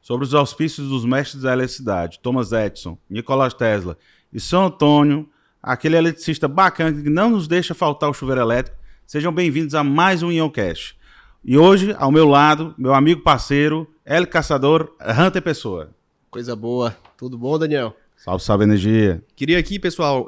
sobre os auspícios dos mestres da eletricidade, Thomas Edison, Nikola Tesla e São Antônio, aquele eletricista bacana que não nos deixa faltar o chuveiro elétrico. Sejam bem-vindos a mais um IonCast. E hoje, ao meu lado, meu amigo parceiro, Hélio Caçador, Hunter Pessoa. Coisa boa. Tudo bom, Daniel? Salve, salve, energia. Queria aqui, pessoal,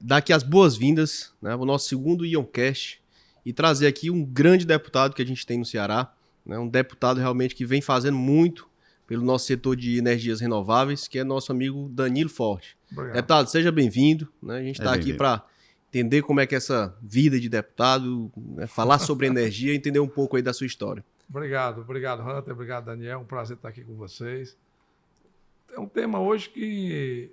dar aqui as boas-vindas, né, ao nosso segundo IonCast e trazer aqui um grande deputado que a gente tem no Ceará, né, um deputado realmente que vem fazendo muito pelo nosso setor de energias renováveis, que é nosso amigo Danilo Forte. Obrigado. Deputado, seja bem-vindo. Né, a gente está aqui para entender como é que é essa vida de deputado, né, falar sobre energia e entender um pouco aí da sua história. Obrigado, Hunter, obrigado, Daniel. Um prazer estar aqui com vocês. É um tema hoje que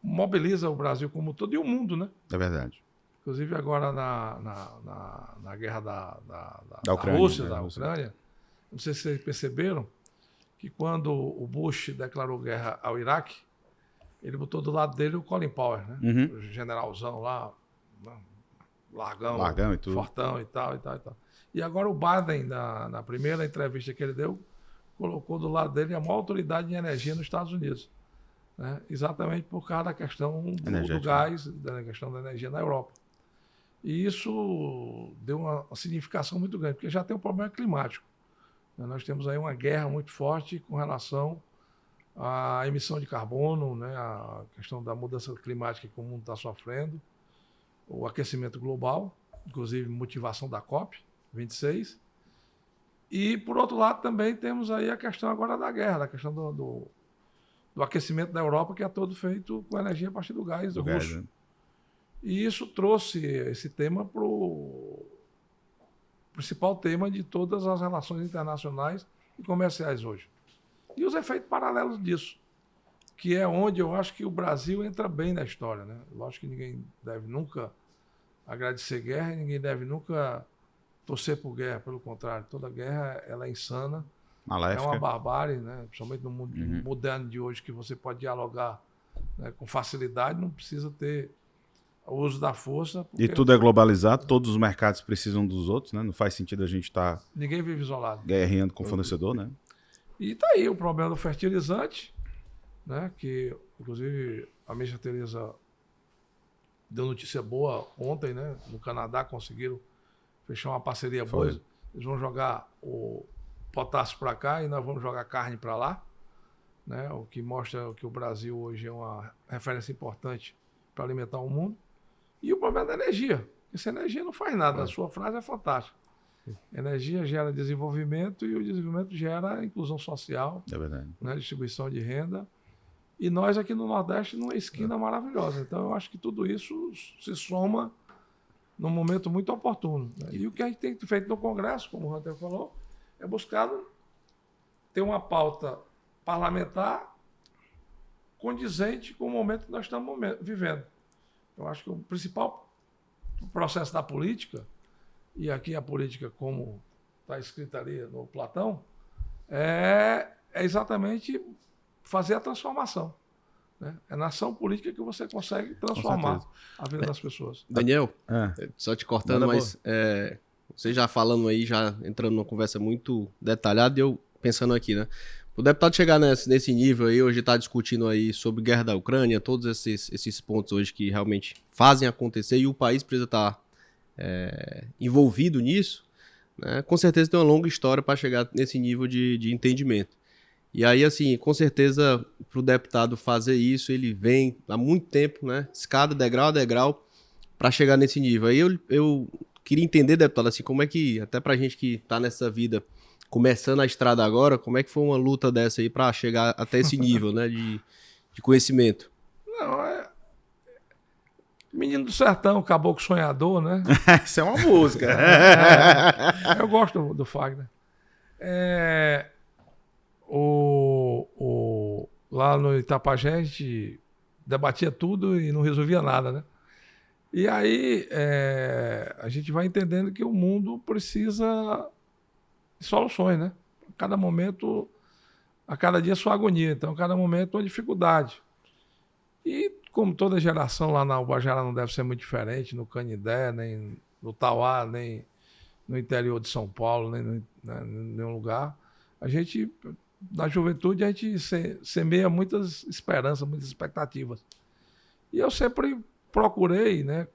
mobiliza o Brasil como um todo e o mundo, né? É verdade. Inclusive agora na guerra da Ucrânia, Rússia, da Ucrânia, não sei se vocês perceberam que quando o Bush declarou guerra ao Iraque, ele botou do lado dele o Colin Powell, né? O generalzão lá, largão e tudo. Fortão e tal. E agora o Biden, na primeira entrevista que ele deu, colocou do lado dele a maior autoridade em energia nos Estados Unidos. Né? Exatamente por causa da questão do gás, da questão da energia na Europa. E isso deu uma significação muito grande, porque já tem um problema climático. Né? Nós temos aí uma guerra muito forte com relação à emissão de carbono, né? A questão da mudança climática que o mundo está sofrendo, o aquecimento global, inclusive motivação da COP26. E, por outro lado, também temos aí a questão agora da guerra, da questão do aquecimento da Europa, que é todo feito com energia a partir do gás russo. Né? E isso trouxe esse tema para o principal tema de todas as relações internacionais e comerciais hoje. E os efeitos paralelos disso, que é onde eu acho que o Brasil entra bem na história. Né? Lógico que ninguém deve nunca agradecer guerra e ninguém deve nunca torcer por guerra, pelo contrário, toda guerra ela é insana, maléfica. É uma barbárie, né? Principalmente no mundo moderno de hoje, que você pode dialogar, né, com facilidade, não precisa ter o uso da força. E tudo é globalizado, todos os mercados precisam dos outros, né? Não faz sentido a gente estar ninguém vive isolado, guerreando com o fornecedor, né? E está aí o problema do fertilizante, né? Que inclusive a ministra Tereza deu notícia boa ontem, né? No Canadá conseguiram fechar uma parceria boa. Eles vão jogar o potássio para cá e nós vamos jogar carne para lá, né? O que mostra que o Brasil hoje é uma referência importante para alimentar o mundo. E o problema da energia. Essa energia não faz nada. A sua frase é fantástica. Energia gera desenvolvimento e o desenvolvimento gera inclusão social, é verdade, né? Distribuição de renda. E nós aqui no Nordeste, numa esquina maravilhosa. Então, eu acho que tudo isso se soma num momento muito oportuno. Né? E o que a gente tem feito no Congresso, como o Hunter falou, é buscar ter uma pauta parlamentar condizente com o momento que nós estamos vivendo. Eu acho que o principal processo da política, e aqui a política como está escrita ali no Platão, é exatamente fazer a transformação. Né? É na ação política que você consegue transformar a vida das pessoas. Daniel, só te cortando, mas você já falando aí, já entrando numa conversa muito detalhada, e eu pensando aqui, né? O deputado chegar nesse nível aí, hoje está discutindo aí sobre guerra da Ucrânia, todos esses pontos hoje que realmente fazem acontecer e o país precisa estar envolvido nisso, né? Com certeza tem uma longa história para chegar nesse nível de entendimento. E aí, assim, com certeza, para o deputado fazer isso, ele vem há muito tempo, né? Escada, degrau a degrau, para chegar nesse nível. Aí eu queria entender, deputado, assim, como é que, até para a gente que está nessa vida, começando a estrada agora, como é que foi uma luta dessa aí para chegar até esse nível, né, de conhecimento? Não, Menino do Sertão, Caboclo Sonhador, né? Isso é uma música. Eu gosto do Fagner. Lá no Itapajé, a gente debatia tudo e não resolvia nada, né? E aí a gente vai entendendo que o mundo precisa de soluções, né? A cada momento, a cada dia sua agonia. Então, a cada momento uma dificuldade. E como toda geração lá na Ubajara não deve ser muito diferente, no Canindé, nem no Tauá, nem no interior de São Paulo, nem em nenhum lugar, A gente, na juventude, a gente semeia muitas esperanças, muitas expectativas. E eu sempre procurei, né,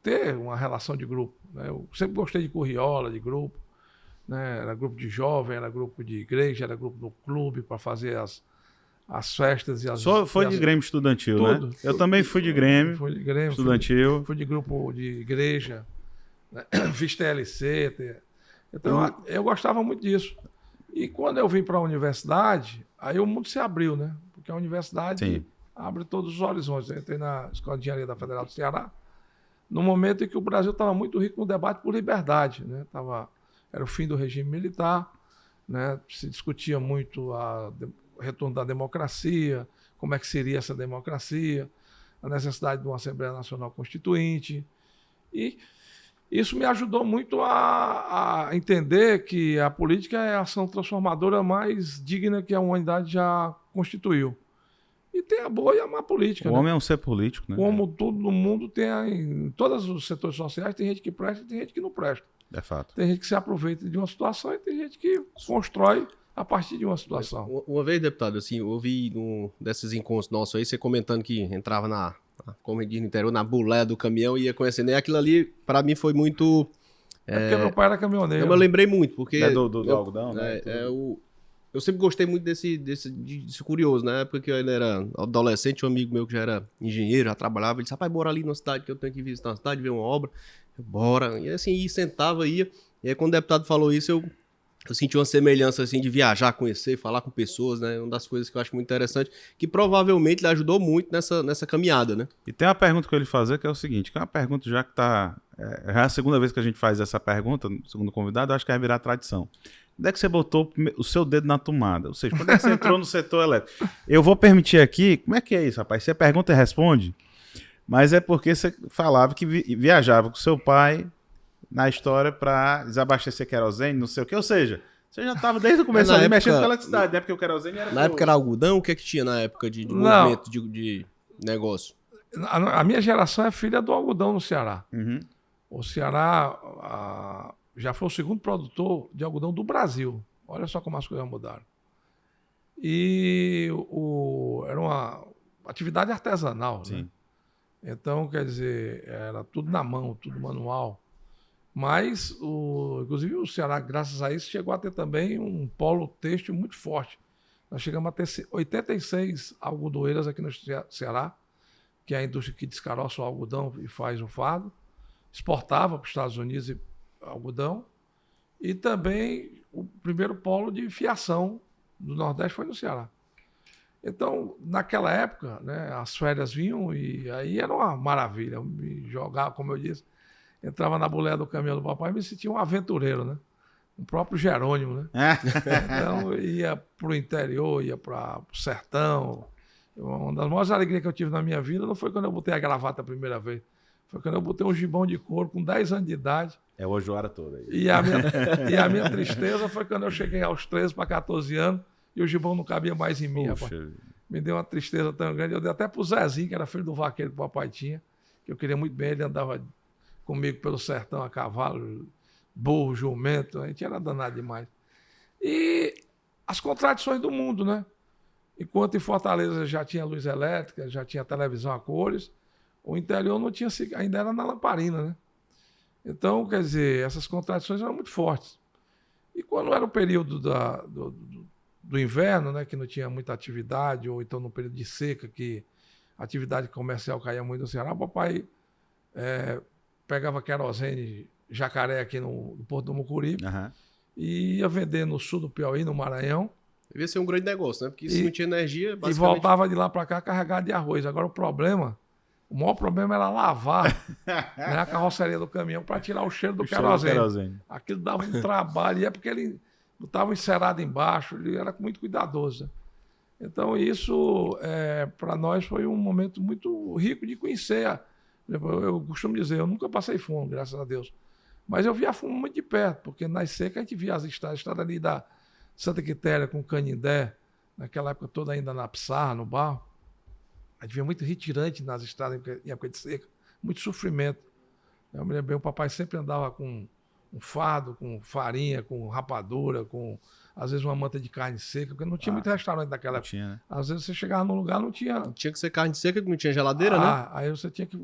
ter uma relação de grupo, né? Eu sempre gostei de curriola, de grupo, né? Era grupo de jovem, era grupo de igreja, era grupo do clube para fazer as festas e as... Só foi de Grêmio estudantil, tudo, né? Eu também fui de Grêmio, estudantil. Fui de grupo de igreja, né? Fiz TLC. Então, eu gostava muito disso. E quando eu vim para a universidade, aí o mundo se abriu, né? Porque a universidade Sim. abre todos os horizontes. Eu entrei na Escola de Engenharia da Federal do Ceará, no momento em que o Brasil estava muito rico no debate por liberdade, né? Era o fim do regime militar, né? Se discutia muito o retorno da democracia, como é que seria essa democracia, a necessidade de uma Assembleia Nacional Constituinte. E isso me ajudou muito a entender que a política é a ação transformadora mais digna que a humanidade já constituiu. E tem a boa e a má política. O homem é um ser político, né? Como todo mundo tem, em todos os setores sociais, tem gente que presta e tem gente que não presta. É fato. Tem gente que se aproveita de uma situação e tem gente que constrói a partir de uma situação. Uma vez, deputado, assim, eu ouvi desses encontros nossos aí, você comentando que entrava como diz no interior, na boleia do caminhão e ia conhecendo. E aquilo ali, para mim, foi muito... Porque meu pai era caminhoneiro. Eu me lembrei muito, porque... É do algodão, né? Eu sempre gostei muito desse curioso. Na época que eu ainda era adolescente, um amigo meu que já era engenheiro, já trabalhava, ele disse, rapaz, bora ali na cidade que eu tenho que visitar uma cidade, ver uma obra. Eu, bora. E assim, sentava, ia. E aí quando o deputado falou isso, eu senti uma semelhança assim de viajar, conhecer, falar com pessoas, né? Uma das coisas que eu acho muito interessante, que provavelmente lhe ajudou muito nessa caminhada, né? E tem uma pergunta que eu lhe fazer, que é o seguinte, que é uma pergunta já que tá... É a segunda vez que a gente faz essa pergunta, segundo convidado, eu acho que vai virar tradição. Onde é que você botou o seu dedo na tomada? Ou seja, quando é que você entrou no setor elétrico? Eu vou permitir aqui... Como é que é isso, rapaz? Você pergunta e responde, mas é porque você falava que viajava com seu pai na história para desabastecer querosene, não sei o que. Ou seja, você já estava desde o começo ali mexendo com eletricidade, né? Porque o querosene era... Na época era algodão? O que é que tinha na época de movimento de negócio? A minha geração é filha do algodão no Ceará. Uhum. O Ceará já foi o segundo produtor de algodão do Brasil. Olha só como as coisas mudaram. E era uma atividade artesanal, Sim. né? Então, quer dizer, era tudo na mão, tudo manual. Mas, inclusive, o Ceará, graças a isso, chegou a ter também um polo têxtil muito forte. Nós chegamos a ter 86 algodoeiras aqui no Ceará, que é a indústria que descaroça o algodão e faz o fardo. Exportava para os Estados Unidos algodão. E também o primeiro polo de fiação do Nordeste foi no Ceará. Então, naquela época, né, as férias vinham e aí era uma maravilha. Eu me jogava, como eu disse, entrava na boleia do caminhão do papai e me sentia um aventureiro, né? O próprio Jerônimo, né? Então, ia para o interior, ia para o sertão. Uma das maiores alegrias que eu tive na minha vida não foi quando eu botei a gravata a primeira vez. Foi quando eu botei um gibão de couro com 10 anos de idade. É o Ojoara toda aí. E a minha tristeza foi quando eu cheguei aos 13 para 14 anos e o gibão não cabia mais em mim, rapaz. Me deu uma tristeza tão grande. Eu dei até pro Zezinho, que era filho do vaqueiro que o papai tinha, que eu queria muito bem. Ele andava comigo pelo sertão a cavalo, burro, jumento. A gente era danado demais. E as contradições do mundo, né? Enquanto em Fortaleza já tinha luz elétrica, já tinha televisão a cores, o interior não tinha, ainda era na lamparina, né? Então, quer dizer, essas contradições eram muito fortes. E quando era o período do inverno, né, que não tinha muita atividade, ou então no período de seca, que a atividade comercial caía muito no Ceará, o papai pegava querosene jacaré aqui no Porto do Mucuripe e ia vender no sul do Piauí, no Maranhão. Devia ser um grande negócio, né? Porque se não tinha energia, basicamente... E voltava de lá para cá carregado de arroz. Agora o maior problema era lavar né, a carroceria do caminhão para tirar o cheiro do querosene. Aquilo dava um trabalho, e é porque ele estava encerado embaixo, ele era muito cuidadoso. Então isso, para nós, foi um momento muito rico de conhecer. Eu costumo dizer, eu nunca passei fome, graças a Deus. Mas eu via a fome muito de perto, porque nas secas a gente via as estradas ali da Santa Quitéria com Canindé, naquela época toda ainda na pissarra, no barro. A gente via muito retirante nas estradas em época de seca, muito sofrimento. Eu me lembro, o papai sempre andava com um fardo com farinha, com rapadura, com às vezes uma manta de carne seca, porque não tinha muito restaurante naquela época. Tinha, né? Às vezes você chegava num lugar, não tinha. Tinha que ser carne seca, que não tinha geladeira, né? Aí você tinha que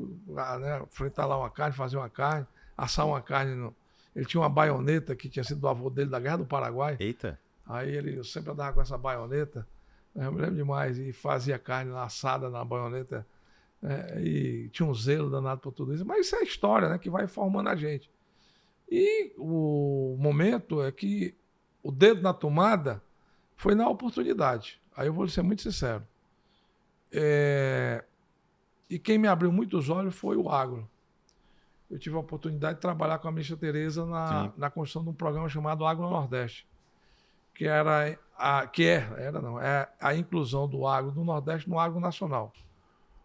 fritar lá uma carne, fazer uma carne, assar uma carne. Ele tinha uma baioneta que tinha sido do avô dele da Guerra do Paraguai. Eita. Aí ele sempre andava com essa baioneta, eu me lembro demais, e fazia carne assada na baioneta, e tinha um zelo danado por tudo isso. Mas isso é história, né, que vai formando a gente. E o momento é que o dedo na tomada foi na oportunidade. Aí eu vou ser muito sincero. E quem me abriu muitos olhos foi o agro. Eu tive a oportunidade de trabalhar com a ministra Tereza na construção de um programa chamado Agro Nordeste, que é a inclusão do agro do Nordeste no agro nacional.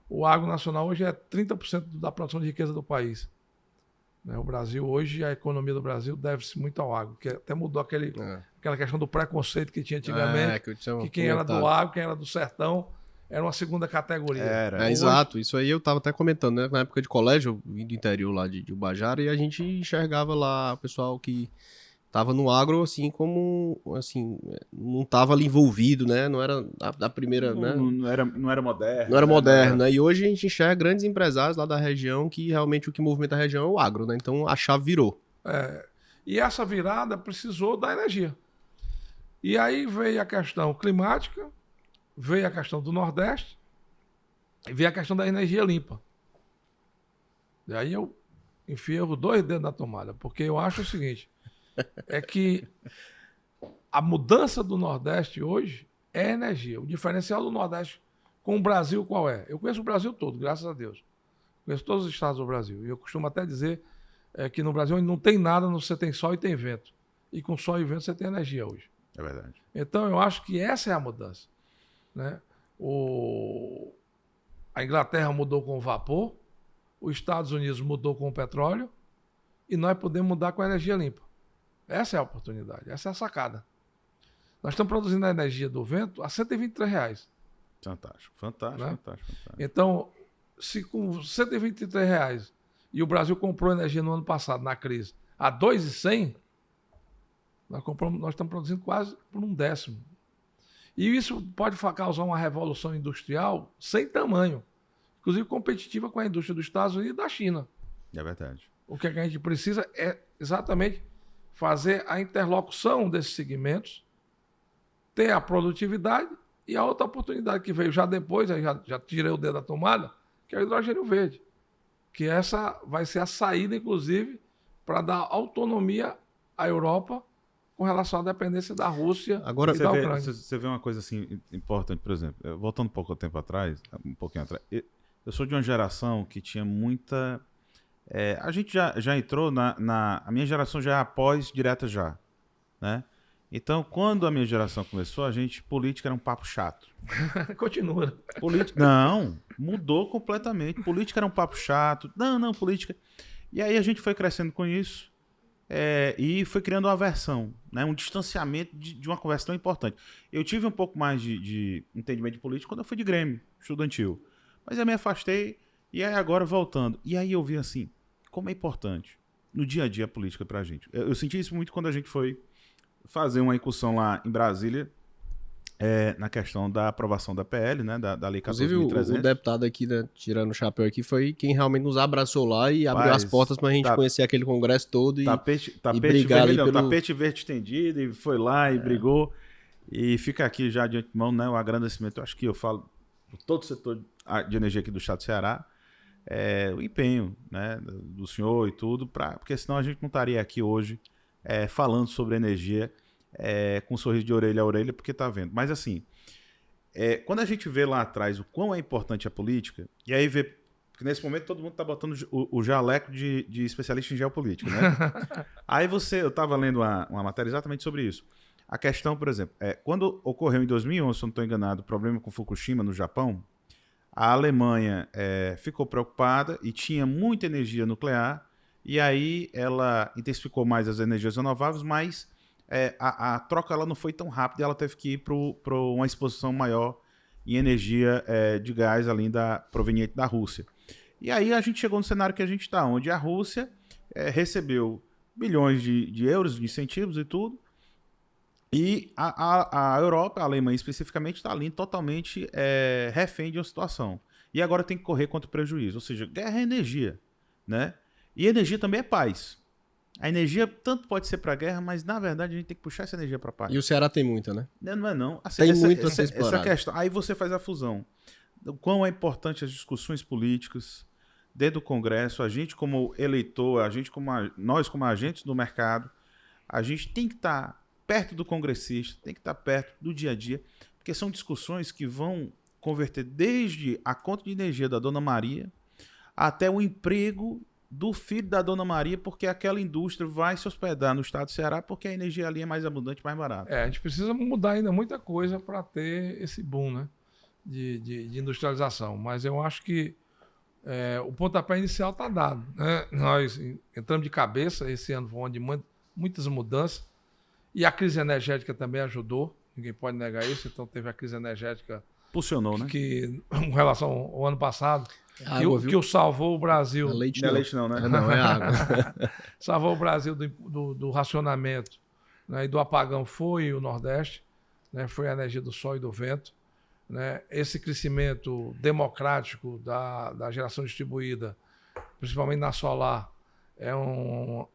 O agro nacional hoje é 30% da produção de riqueza do país. O Brasil hoje, a economia do Brasil deve-se muito ao agro, que até mudou aquela questão do preconceito que tinha antigamente, que quem era do agro, quem era do sertão, era uma segunda categoria. Exato, isso aí eu estava até comentando, né? Na época de colégio, eu vim do interior lá de Ubajara, e a gente enxergava lá o pessoal que estava no agro, assim, como, assim, não estava ali envolvido, né? Não era da primeira, né? Não era moderno. Não era moderno, né? E hoje a gente enxerga grandes empresários lá da região que realmente o que movimenta a região é o agro, né? Então a chave virou. E essa virada precisou da energia. E aí veio a questão climática, veio a questão do Nordeste e veio a questão da energia limpa. E aí eu enfiei os 2 dedos na tomada, porque eu acho o seguinte, é que a mudança do Nordeste hoje é energia. O diferencial do Nordeste com o Brasil qual é? Eu conheço o Brasil todo, graças a Deus. Conheço todos os estados do Brasil. E eu costumo até dizer que no Brasil não tem nada, você tem sol e tem vento. E com sol e vento você tem energia hoje. É verdade. Então eu acho que essa é a mudança, né? A Inglaterra mudou com o vapor, os Estados Unidos mudou com o petróleo, e nós podemos mudar com a energia limpa. Essa é a oportunidade, essa é a sacada. Nós estamos produzindo a energia do vento a R$123. Fantástico. Então, se com R$123 e o Brasil comprou energia no ano passado, na crise, a R$2,100, nós estamos produzindo quase por 1/10. E isso pode causar uma revolução industrial sem tamanho, inclusive competitiva com a indústria dos Estados Unidos e da China. É verdade. O que a gente precisa é exatamente fazer a interlocução desses segmentos, ter a produtividade e a outra oportunidade que veio já depois, aí já tirei o dedo da tomada, que é o hidrogênio verde. Que essa vai ser a saída, inclusive, para dar autonomia à Europa com relação à dependência da Rússia e da Ucrânia. Você vê uma coisa assim importante, por exemplo, voltando um pouquinho atrás, eu sou de uma geração que tinha muita... a gente já entrou a minha geração já é após direta já, né? Então, quando a minha geração começou, política era um papo chato. Continua. Não, mudou completamente. Política era um papo chato. Não, política... E aí a gente foi crescendo com isso e foi criando uma aversão, né? Um distanciamento de uma conversa tão importante. Eu tive um pouco mais de entendimento de política quando eu fui de Grêmio estudantil. Mas eu me afastei e aí agora voltando. E aí eu vi assim, como é importante no dia a dia a política pra gente. Eu senti isso muito quando a gente foi fazer uma incursão lá em Brasília, na questão da aprovação da PL, né, da Lei 14.300. Inclusive, o deputado aqui, né, tirando o chapéu aqui, foi quem realmente nos abraçou lá e abriu as portas pra gente conhecer aquele congresso todo e brigar ali pelo... Tapete verde estendido, e foi lá e brigou. E fica aqui já de antemão, né, o agradecimento. Eu acho que eu falo por todo o setor de energia aqui do estado do Ceará, o empenho, né, do senhor e tudo, porque senão a gente não estaria aqui hoje falando sobre energia com um sorriso de orelha a orelha, porque tá vendo. Mas assim, quando a gente vê lá atrás o quão é importante a política, e aí vê que nesse momento todo mundo tá botando o jaleco de especialista em geopolítica, né? Aí eu tava lendo uma matéria exatamente sobre isso. A questão, por exemplo, quando ocorreu em 2011, se eu não estou enganado, o problema com Fukushima no Japão, a Alemanha ficou preocupada e tinha muita energia nuclear, e aí ela intensificou mais as energias renováveis, mas a troca ela não foi tão rápida e ela teve que ir para uma exposição maior em energia de gás proveniente da Rússia. E aí a gente chegou no cenário que a gente está, onde a Rússia recebeu bilhões de euros de incentivos e tudo. E a Europa, a Alemanha especificamente, está ali totalmente refém de uma situação. E agora tem que correr contra o prejuízo. Ou seja, guerra é energia, né? E energia também é paz. A energia tanto pode ser para guerra, mas na verdade a gente tem que puxar essa energia para paz. E o Ceará tem muita, né? Não é não. Assim, Tem muito a ser explorado. essa questão. Aí você faz a fusão. O quão é importante as discussões políticas dentro do Congresso, a gente como eleitor, nós como agentes do mercado, a gente tem que estar perto do congressista, tem que estar perto do dia a dia, porque são discussões que vão converter desde a conta de energia da Dona Maria até o emprego do filho da Dona Maria, porque aquela indústria vai se hospedar no estado do Ceará porque a energia ali é mais abundante, mais barata. A gente precisa mudar ainda muita coisa para ter esse boom, né, de industrialização. Mas eu acho que o pontapé inicial está dado, né? Nós entramos de cabeça, esse ano foi um ano de muitas mudanças, e a crise energética também ajudou, ninguém pode negar isso. Então teve a crise energética Pulsionou, né? Que, em relação ao ano passado, Água, que o salvou o Brasil. Não é leite, Não é não. leite não, né? Não, é água. Salvou o Brasil do racionamento, né, e do apagão foi o Nordeste, né, foi a energia do sol e do vento. Né? Esse crescimento democrático da geração distribuída, principalmente na solar, é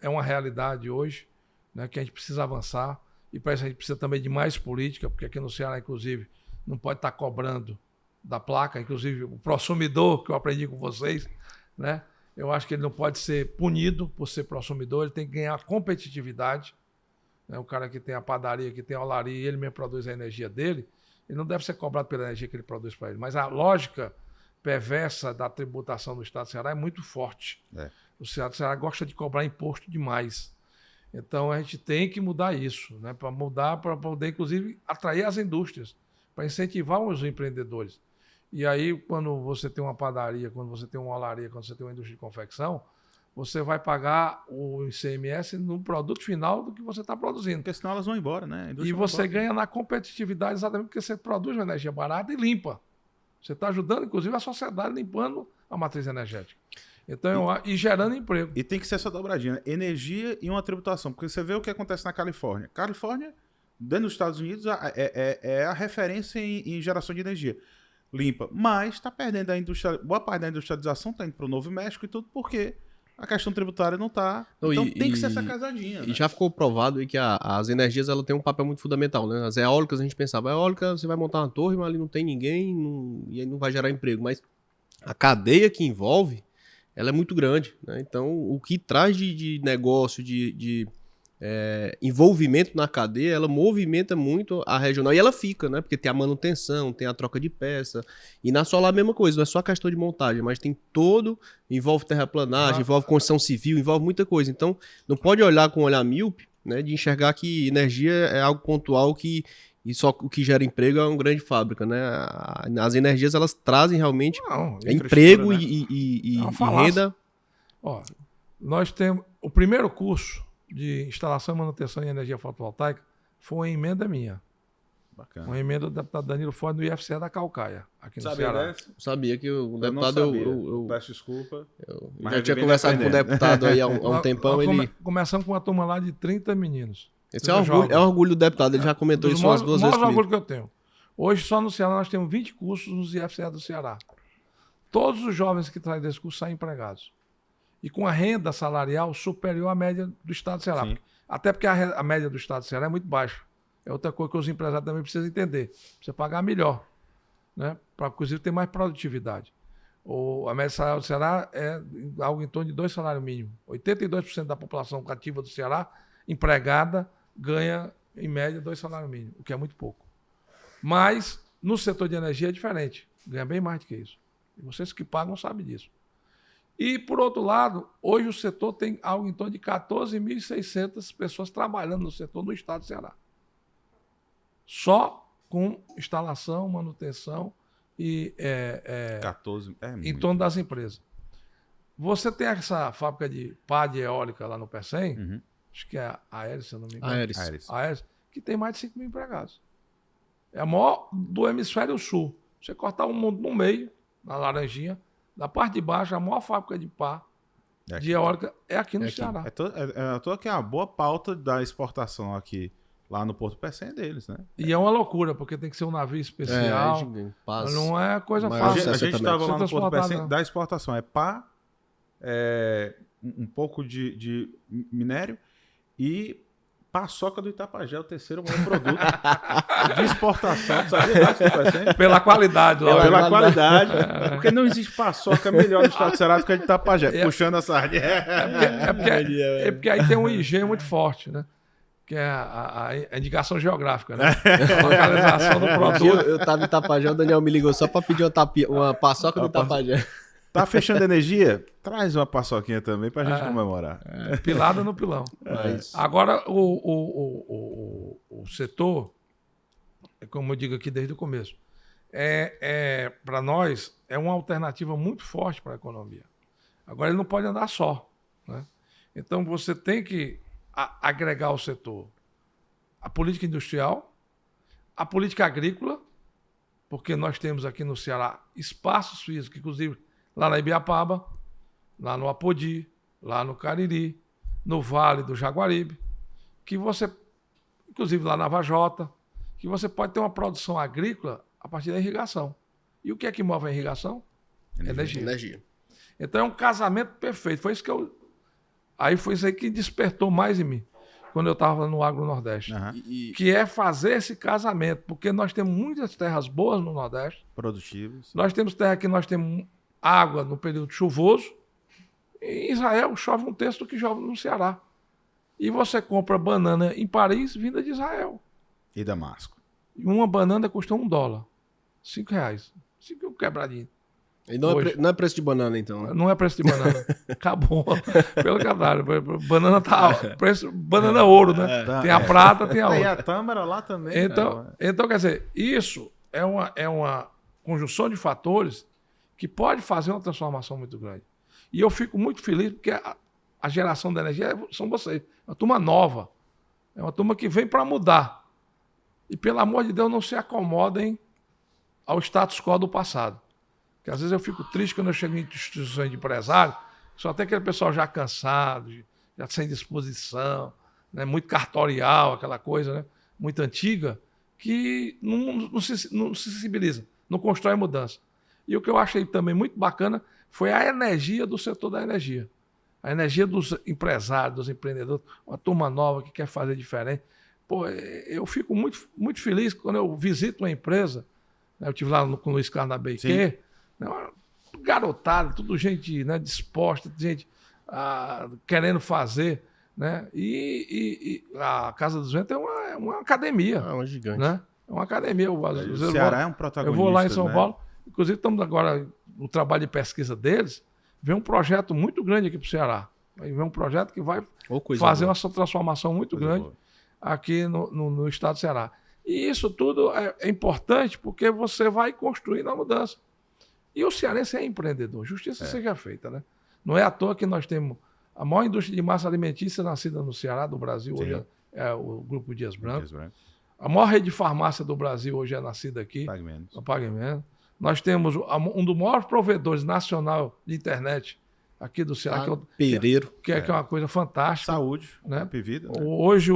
uma realidade hoje, né, que a gente precisa avançar. E para isso a gente precisa também de mais política, porque aqui no Ceará, inclusive, não pode estar cobrando da placa, inclusive o prosumidor, que eu aprendi com vocês, né? Eu acho que ele não pode ser punido por ser prosumidor, ele tem que ganhar competitividade. Né? O cara que tem a padaria, que tem a olaria, e ele mesmo produz a energia dele, ele não deve ser cobrado pela energia que ele produz para ele. Mas a lógica perversa da tributação do Estado do Ceará é muito forte. O Estado do Ceará gosta de cobrar imposto demais. Então a gente tem que mudar isso, né? Para poder, inclusive, atrair as indústrias, para incentivar os empreendedores. E aí, quando você tem uma padaria, quando você tem uma olaria, quando você tem uma indústria de confecção, você vai pagar o ICMS no produto final do que você está produzindo. Porque senão elas vão embora, né? E você ganha na competitividade exatamente porque você produz uma energia barata e limpa. Você está ajudando, inclusive, a sociedade limpando a matriz energética. Então, e gerando emprego. E tem que ser essa dobradinha, né? Energia e uma tributação. Porque você vê o que acontece na Califórnia. Califórnia, dentro dos Estados Unidos, é a referência em geração de energia limpa. Mas está perdendo a indústria. Boa parte da industrialização está indo para o Novo México e tudo porque a questão tributária não está. Então tem que ser essa casadinha. E né? já ficou provado aí que as energias ela têm um papel muito fundamental, né? As eólicas, a gente pensava, a eólica você vai montar uma torre, mas ali não tem ninguém e aí não vai gerar emprego. Mas a cadeia que envolve, ela é muito grande, né? Então, o que traz de negócio, de envolvimento na cadeia, ela movimenta muito a regional e ela fica, né? Porque tem a manutenção, tem a troca de peça. E na solar a mesma coisa, não é só a questão de montagem, mas tem envolve terraplanagem, envolve construção civil, envolve muita coisa. Então, não pode olhar com um olhar míope, né? De enxergar que energia é algo pontual e só o que gera emprego é uma grande fábrica, né? As energias, elas trazem realmente emprego, né? e renda. Ó, nós temos o primeiro curso de instalação e manutenção de energia fotovoltaica foi uma emenda minha. Bacana. Uma emenda do deputado Danilo Ford no IFCE da Calcaia, aqui no Ceará. Eu sabia que o deputado... Eu peço desculpa. Eu já tinha conversado com o deputado aí há um tempão. Começamos com uma turma lá de 30 meninos. Esse é um orgulho do deputado, ele já comentou isso umas duas vezes comigo. O maior orgulho que eu tenho. Hoje, só no Ceará, nós temos 20 cursos nos IFCE do Ceará. Todos os jovens que trazem desse curso saem empregados. E com a renda salarial superior à média do Estado do Ceará. Até porque a média do Estado do Ceará é muito baixa. É outra coisa que os empresários também precisam entender. Precisa pagar melhor, né? Para, inclusive, ter mais produtividade. A média salarial do Ceará é algo em torno de 2 salários mínimos. 82% da população cativa do Ceará, empregada, ganha, em média, 2 salários mínimos, o que é muito pouco. Mas, no setor de energia é diferente. Ganha bem mais do que isso. E vocês que pagam sabem disso. E, por outro lado, hoje o setor tem algo em torno de 14.600 pessoas trabalhando no setor no estado do Ceará. Só com instalação, manutenção e 14, em torno das empresas. Você tem essa fábrica de pá de eólica lá no Pecém, acho que é a Aeres, se eu não me engano. Aeres, que tem mais de 5 mil empregados. É a maior do hemisfério sul. Você cortar um mundo no meio, na Laranjinha, da parte de baixo, a maior fábrica de pá de eólica é aqui no Ceará. É toda que a boa pauta da exportação aqui, lá no Porto Pecém, é deles, né? E é uma loucura, porque tem que ser um navio especial. Não é coisa fácil. A gente estava lá no Porto Pecém da exportação. É pá, um pouco de minério e paçoca do Itapajé, o terceiro maior produto de exportação. Sabia? Pela qualidade. Pela qualidade. Porque não existe paçoca melhor no estado do Ceará do que a de Itapajé, puxando a sardinha. É porque aí tem um IG muito forte, né? Que é a indicação geográfica, né? A localização do produto. Eu tava em Itapajé, o Daniel me ligou só pra pedir uma paçoca do Itapajé. Tá fechando energia? Traz uma paçoquinha também pra gente comemorar. Pilada no pilão. Agora, o setor, como eu digo aqui desde o começo, para nós, é uma alternativa muito forte para a economia. Agora, ele não pode andar só, né? Então, você tem que agregar ao setor a política industrial, a política agrícola, porque nós temos aqui no Ceará espaços físicos, inclusive lá na Ibiapaba, lá no Apodi, lá no Cariri, no Vale do Jaguaribe, que você, inclusive lá na Vajota, que você pode ter uma produção agrícola a partir da irrigação. E o que é que move a irrigação? Energia. Então é um casamento perfeito. Foi isso aí que despertou mais em mim, quando eu estava no Agro Nordeste. Que é fazer esse casamento, porque nós temos muitas terras boas no Nordeste. Produtivas. Nós temos terra que nós temos água no período chuvoso. Em Israel chove um terço do que chove no Ceará. E você compra banana em Paris, vinda de Israel. E Damasco. E uma banana custa $1. R$5. 5 quebradinho. E não é preço de banana, então? Né? Não é preço de banana. Acabou. Pelo contrário. Banana banana ouro, né? Tem a prata, tem a ouro. E a tâmara lá também. Então, quer dizer, isso é uma conjunção de fatores que pode fazer uma transformação muito grande. E eu fico muito feliz porque a geração da energia são vocês. É uma turma nova. É uma turma que vem para mudar. E, pelo amor de Deus, não se acomodem ao status quo do passado. Porque, às vezes, eu fico triste quando eu chego em instituições de empresário, só tem aquele pessoal já cansado, já sem disposição, né? Muito cartorial, aquela coisa, né? Muito antiga, que não se sensibiliza, não constrói mudança. E o que eu achei também muito bacana foi a energia do setor da energia. A energia dos empresários, dos empreendedores, uma turma nova que quer fazer diferente. Pô, eu fico muito, muito feliz quando eu visito uma empresa, né? Eu estive lá com o Luiz Carlos na BQ, né? Garotada, tudo gente, né, disposta, gente querendo fazer. Né? E a Casa dos Ventos é uma academia. É uma gigante. Né? É uma academia. O Ceará é um protagonista. Eu vou lá em São Paulo. Inclusive, estamos agora no trabalho de pesquisa deles. Vem um projeto muito grande aqui para o Ceará. Vem um projeto que vai fazer uma transformação muito grande aqui no estado do Ceará. E isso tudo é importante porque você vai construindo a mudança. E o cearense é empreendedor. Justiça seja feita. Né? Não é à toa que nós temos a maior indústria de massa alimentícia nascida no Ceará, do Brasil, hoje é o Grupo Dias Branco. A maior rede de farmácia do Brasil hoje é nascida aqui. Pague Menos. Nós temos um dos maiores provedores nacional de internet aqui do Ceará, que é o Pereiro, que é uma coisa fantástica. Saúde, né? Vida, né? Hoje,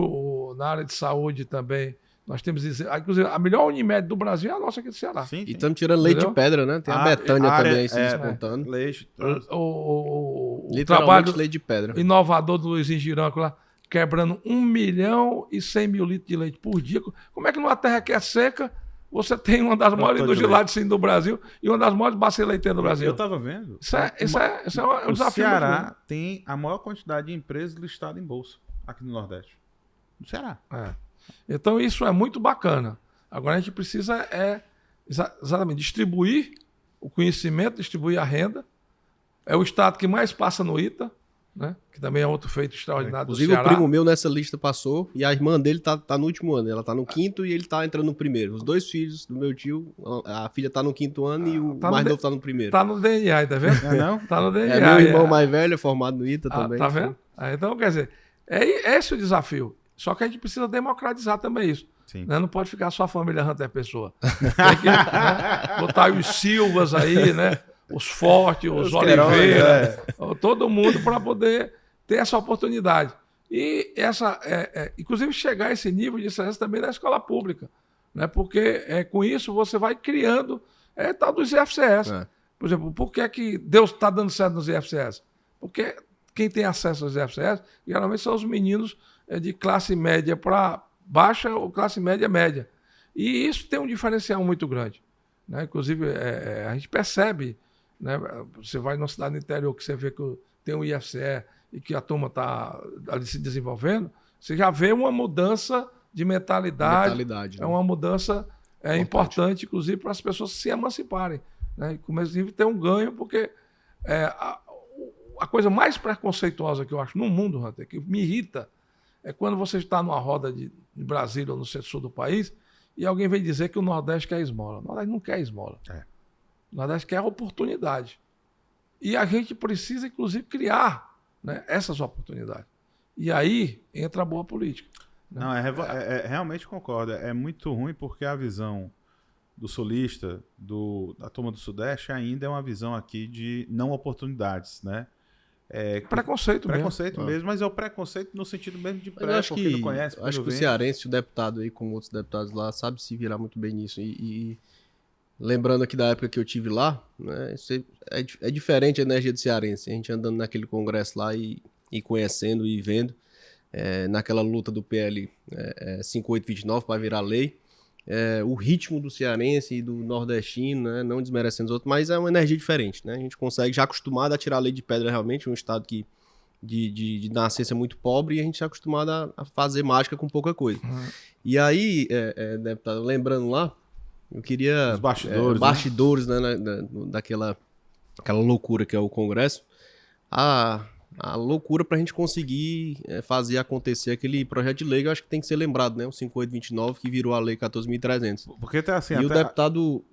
na área de saúde também, nós temos, inclusive, a melhor Unimed do Brasil é a nossa aqui do Ceará. Sim. E estamos tirando leite de pedra, né? Tem a Betânia também aí se despontando. Leite. O trabalho leite de pedra. Inovador do Luizinho Giranco lá, quebrando 1.100.000 litros de leite por dia. Como é que numa terra que é seca, você tem uma das maiores indústrias de laticínio do Brasil e uma das maiores bacias leiteiras do Brasil? Eu estava vendo. Isso é um desafio. O Ceará tem a maior quantidade de empresas listadas em bolsa aqui no Nordeste. No Ceará. Então isso é muito bacana. Agora a gente precisa exatamente distribuir o conhecimento, distribuir a renda. É o estado que mais passa no ITA, né? Que também é outro feito extraordinário do Ceará. Inclusive o primo meu nessa lista passou e a irmã dele tá no último ano. Ela tá no 5º e ele tá entrando no 1º. Os dois filhos do meu tio, a filha tá no 5º ano e o mais novo tá no 1º. Tá no DNA, tá vendo? Não? Tá no DNA. Meu irmão mais velho é formado no ITA também. Tá vendo? Então, quer dizer, é esse o desafio. Só que a gente precisa democratizar também isso. Né? Não pode ficar só a família Hunter Pessoa. Tem que botar os Silvas aí, né? os Forte, os Oliveira, todo mundo para poder ter essa oportunidade. E inclusive chegar a esse nível de excelência também na escola pública, né? Porque com isso você vai criando tal dos IFCS. Por exemplo, por que que Deus está dando certo nos IFCS? Porque quem tem acesso aos IFCS geralmente são os meninos de classe média para baixa ou classe média. E isso tem um diferencial muito grande, né? Inclusive, a gente percebe, né? Você vai numa cidade no interior que você vê que tem um IFCE e que a turma está ali se desenvolvendo, você já vê uma mudança de mentalidade, né? Uma mudança importante, inclusive, para as pessoas se emanciparem, né? Inclusive, ter um ganho, porque a coisa mais preconceituosa que eu acho no mundo, Hunter, que me irrita, é quando você está numa roda de Brasília ou no centro-sul do país e alguém vem dizer que o Nordeste quer esmola. O Nordeste não quer esmola. O Nordeste quer oportunidade. E a gente precisa, inclusive, criar, né, essas oportunidades. E aí entra a boa política. Né? Não, realmente concordo. É muito ruim porque a visão do sulista, da turma do Sudeste, ainda é uma visão aqui de não oportunidades, né? Preconceito mesmo, mas é o preconceito no sentido mesmo de pré, porque não conhece. Acho que o cearense, o deputado aí, como outros deputados lá, sabe se virar muito bem nisso. E lembrando aqui da época que eu tive lá, né, é diferente a energia do cearense. A gente andando naquele congresso lá e conhecendo e vendo, naquela luta do PL 5829 para virar lei, o ritmo do cearense e do nordestino, né, não desmerecendo os outros, mas é uma energia diferente, né? A gente consegue, já acostumado a tirar a lei de pedra realmente, um estado que de nascença muito pobre, e a gente é acostumado a fazer mágica com pouca coisa. E aí, deputado, lembrando lá, eu queria... Os bastidores. Bastidores, né, daquela loucura que é o Congresso. A loucura para a gente conseguir fazer acontecer aquele projeto de lei, eu acho que tem que ser lembrado, né? O 5829, que virou a lei 14.300. Porque tá assim, e o deputado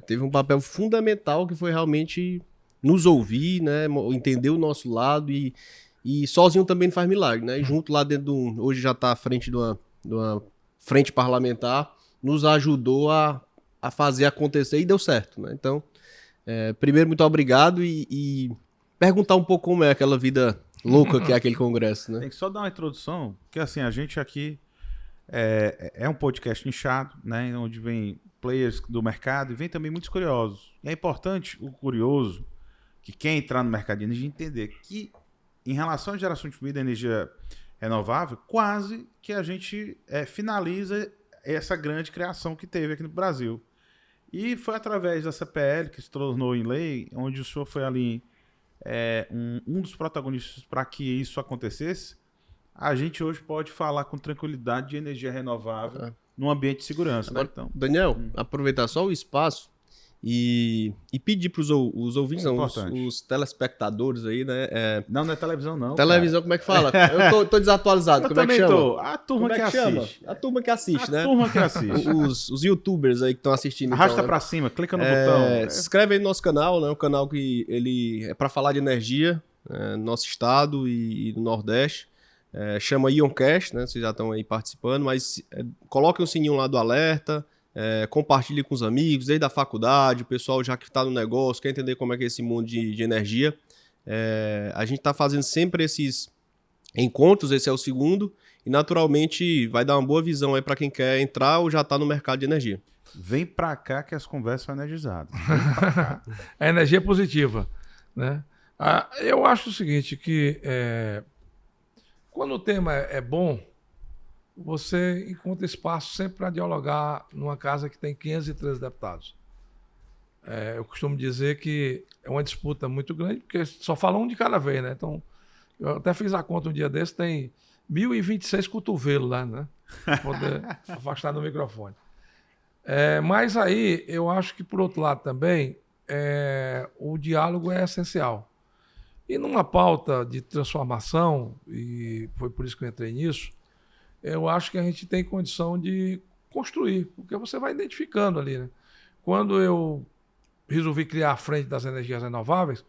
teve um papel fundamental, que foi realmente nos ouvir, né? Entender o nosso lado e sozinho também não faz milagre, né? E junto lá dentro hoje já está à frente de uma frente parlamentar, nos ajudou a fazer acontecer e deu certo, né? Então, primeiro, muito obrigado e perguntar um pouco como é aquela vida louca que é aquele congresso, né? Tem que só dar uma introdução, porque assim, a gente aqui é um podcast nichado, né? Onde vem players do mercado e vem também muitos curiosos. E é importante o curioso, que quer entrar no mercado de energia, entender que em relação à geração de vida e energia renovável, quase que a gente finaliza essa grande criação que teve aqui no Brasil. E foi através da CPL que se tornou em lei, onde o senhor foi ali um dos protagonistas para que isso acontecesse. A gente hoje pode falar com tranquilidade de energia renovável num ambiente de segurança. Agora, né? Então, Daniel, aproveitar só o espaço e pedir para os ouvintes, os telespectadores aí, né? Não é televisão, não. Televisão, cara. Como é que fala? Eu tô desatualizado. Como é que chama? A turma que assiste. A turma que assiste, né? A turma que assiste. Os youtubers aí que estão assistindo. Arrasta pra cima, clica no botão. Se inscreve aí no nosso canal, né? Um canal que ele é para falar de energia, no nosso estado e no Nordeste. Chama IonCast, né? Vocês já estão aí participando, mas coloquem o sininho lá do alerta. Compartilhe com os amigos, desde a faculdade, o pessoal já que está no negócio, quer entender como é que é esse mundo de energia. A gente está fazendo sempre esses encontros, esse é o segundo, e naturalmente vai dar uma boa visão aí para quem quer entrar ou já está no mercado de energia. Vem para cá que as conversas são energizadas. A energia positiva, né? Eu acho o seguinte, que quando o tema é bom, você encontra espaço sempre para dialogar numa casa que tem 513 deputados. Eu costumo dizer que é uma disputa muito grande, porque só fala um de cada vez, né? Então, eu até fiz a conta um dia desse, tem 1.026 cotovelos lá, né? Para poder afastar do microfone. Mas aí, eu acho que, por outro lado também, o diálogo é essencial. E numa pauta de transformação, e foi por isso que eu entrei nisso, eu acho que a gente tem condição de construir, porque você vai identificando ali, né? Quando eu resolvi criar a Frente das Energias Renováveis,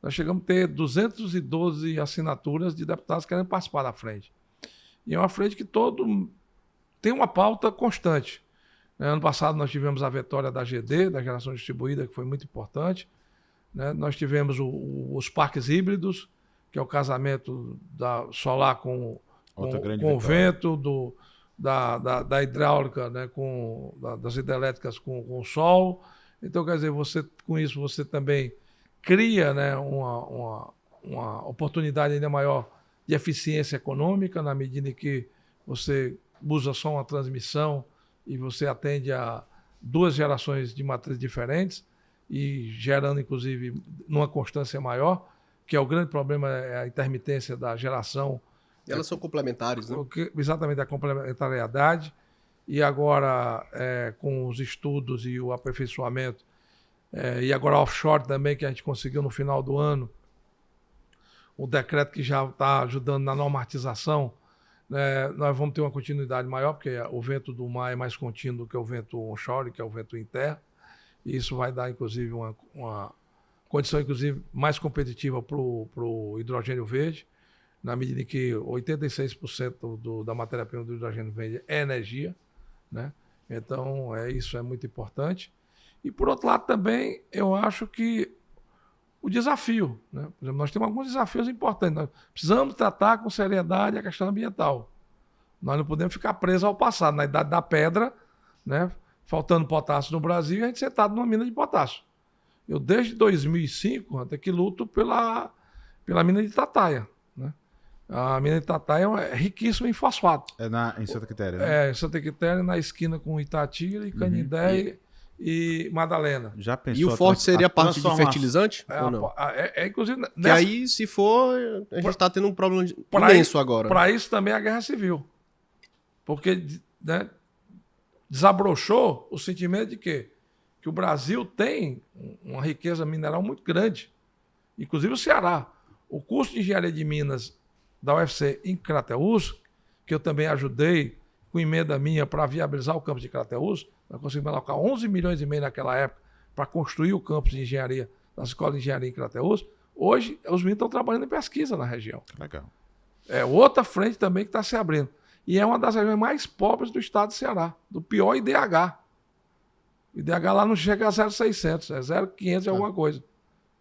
nós chegamos a ter 212 assinaturas de deputados querendo participar da frente. E é uma frente que tem uma pauta constante. Ano passado nós tivemos a vitória da GD, da Geração Distribuída, que foi muito importante. né? Nós tivemos os parques híbridos, que é o casamento da solar com o vento, da hidráulica, né? Das hidrelétricas com o sol. Então, quer dizer, com isso você também cria, né, uma oportunidade ainda maior de eficiência econômica, na medida em que você usa só uma transmissão e você atende a 2 gerações de matrizes diferentes e gerando, inclusive, numa constância maior, que é o grande problema, é a intermitência da geração. Elas são complementares, né? Exatamente, a complementariedade. E agora, com os estudos e o aperfeiçoamento, e agora offshore também, que a gente conseguiu no final do ano, o decreto que já está ajudando na normatização, nós vamos ter uma continuidade maior, porque o vento do mar é mais contínuo do que o vento onshore, que é o vento em terra, e isso vai dar, inclusive, uma condição, inclusive, mais competitiva para o hidrogênio verde, na medida em que 86% da matéria-prima do hidrogênio verde é energia, né? Então, isso é muito importante. E, por outro lado, também, eu acho que o desafio, né? Por exemplo, nós temos alguns desafios importantes. Nós precisamos tratar com seriedade a questão ambiental. Nós não podemos ficar presos ao passado, na idade da pedra, né? Faltando potássio no Brasil e a gente sentado numa mina de potássio. Eu, desde 2005, até que luto pela mina de Itataia, né? A mina de Itataia é riquíssima em fosfato. Em Santa Quitéria, né? Em Santa Quitéria, na esquina com Itatira e Canindé e Madalena. Já pensou? E o forte seria a parte de fertilizante? Ou não? Inclusive... Que aí, se for, a gente está tendo um problema imenso agora. Para isso também é a guerra civil. Porque, né, desabrochou o sentimento de quê? Que o Brasil tem uma riqueza mineral muito grande. Inclusive o Ceará. O curso de engenharia de minas da UFC em Crateús, que eu também ajudei com emenda minha para viabilizar o campus de Crateús, nós conseguimos alocar 11 milhões e meio naquela época para construir o campus de engenharia das escolas de engenharia em Crateús. Hoje, os meninos estão trabalhando em pesquisa na região. Legal. É outra frente também que está se abrindo. E é uma das regiões mais pobres do estado do Ceará, do pior IDH. O IDH lá não chega a 0,600, é 0,500 e alguma coisa.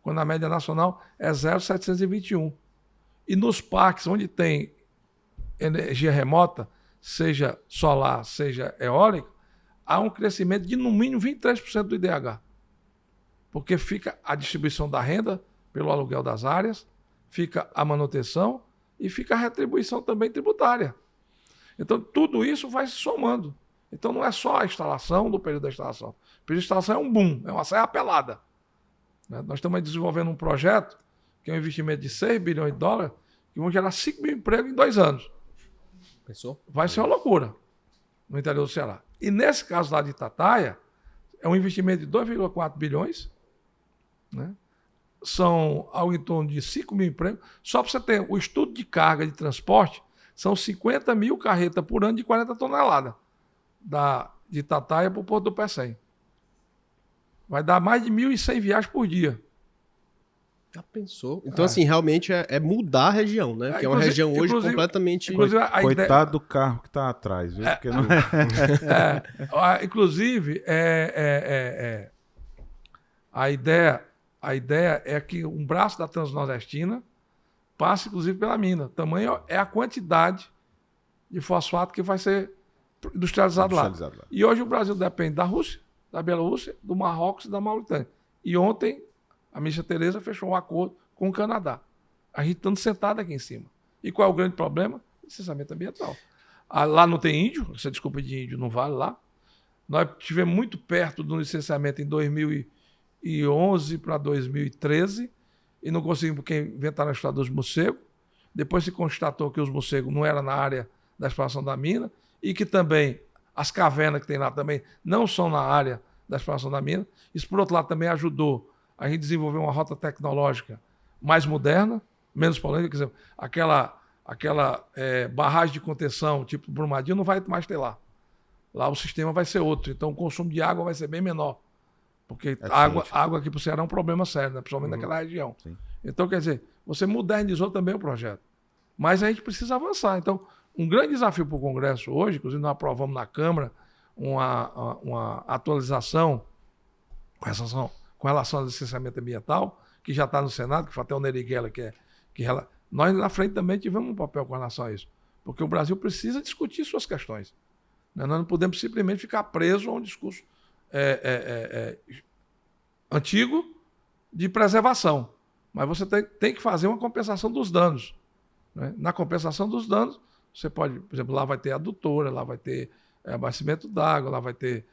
Quando a média nacional é 0,721. E nos parques onde tem energia remota, seja solar, seja eólica, há um crescimento de no mínimo 23% do IDH. Porque fica a distribuição da renda pelo aluguel das áreas, fica a manutenção e fica a retribuição também tributária. Então, tudo isso vai se somando. Então, não é só a instalação do período da instalação. O período de instalação é um boom, é uma saia pelada. Nós estamos desenvolvendo um projeto que é um investimento de 6 bilhões de dólares, que vão gerar 5 mil empregos em 2 anos. Pensou? Vai ser uma loucura no interior do Ceará. E nesse caso lá de Itataia, é um investimento de 2,4 bilhões, né? São algo em torno de 5 mil empregos. Só para você ter o estudo de carga de transporte, são 50 mil carretas por ano de 40 toneladas de Itataia para o Porto do Pecém. Vai dar mais de 1.100 viagens por dia. Já pensou? Então, assim, realmente é mudar a região, né? Que é uma região hoje completamente... Coitado do carro que está atrás, viu? Porque não inclusive, a ideia é que um braço da Transnordestina passe, inclusive, pela mina. O tamanho é a quantidade de fosfato que vai ser industrializado lá. E hoje o Brasil depende da Rússia, da Bielorrússia, do Marrocos e da Mauritânia. E ontem a ministra Tereza fechou um acordo com o Canadá. A gente estando sentado aqui em cima. E qual é o grande problema? Licenciamento ambiental. Lá não tem índio, essa desculpa de índio não vale lá. Nós estivemos muito perto do licenciamento em 2011 para 2013 e não conseguimos porque inventaram a história dos morcegos. Depois se constatou que os morcegos não eram na área da exploração da mina e que também as cavernas que tem lá também não são na área da exploração da mina. Isso, por outro lado, também ajudou a gente desenvolver uma rota tecnológica mais moderna, menos polêmica. Quer dizer, aquela barragem de contenção, tipo Brumadinho, não vai mais ter lá. Lá o sistema vai ser outro. Então o consumo de água vai ser bem menor. Porque água aqui para o Ceará é um problema sério, né? Principalmente naquela região. Sim. Então, quer dizer, você modernizou também o projeto. Mas a gente precisa avançar. Então, um grande desafio para o Congresso hoje, inclusive nós aprovamos na Câmara uma atualização com relação ao licenciamento ambiental, que já está no Senado, que foi até o Neriguela, nós na frente também tivemos um papel com relação a isso. Porque o Brasil precisa discutir suas questões. Né? Nós não podemos simplesmente ficar preso a um discurso antigo de preservação. Mas você tem que fazer uma compensação dos danos. Né? Na compensação dos danos, você pode, por exemplo, lá vai ter adutora, lá vai ter abastecimento d'água, lá vai ter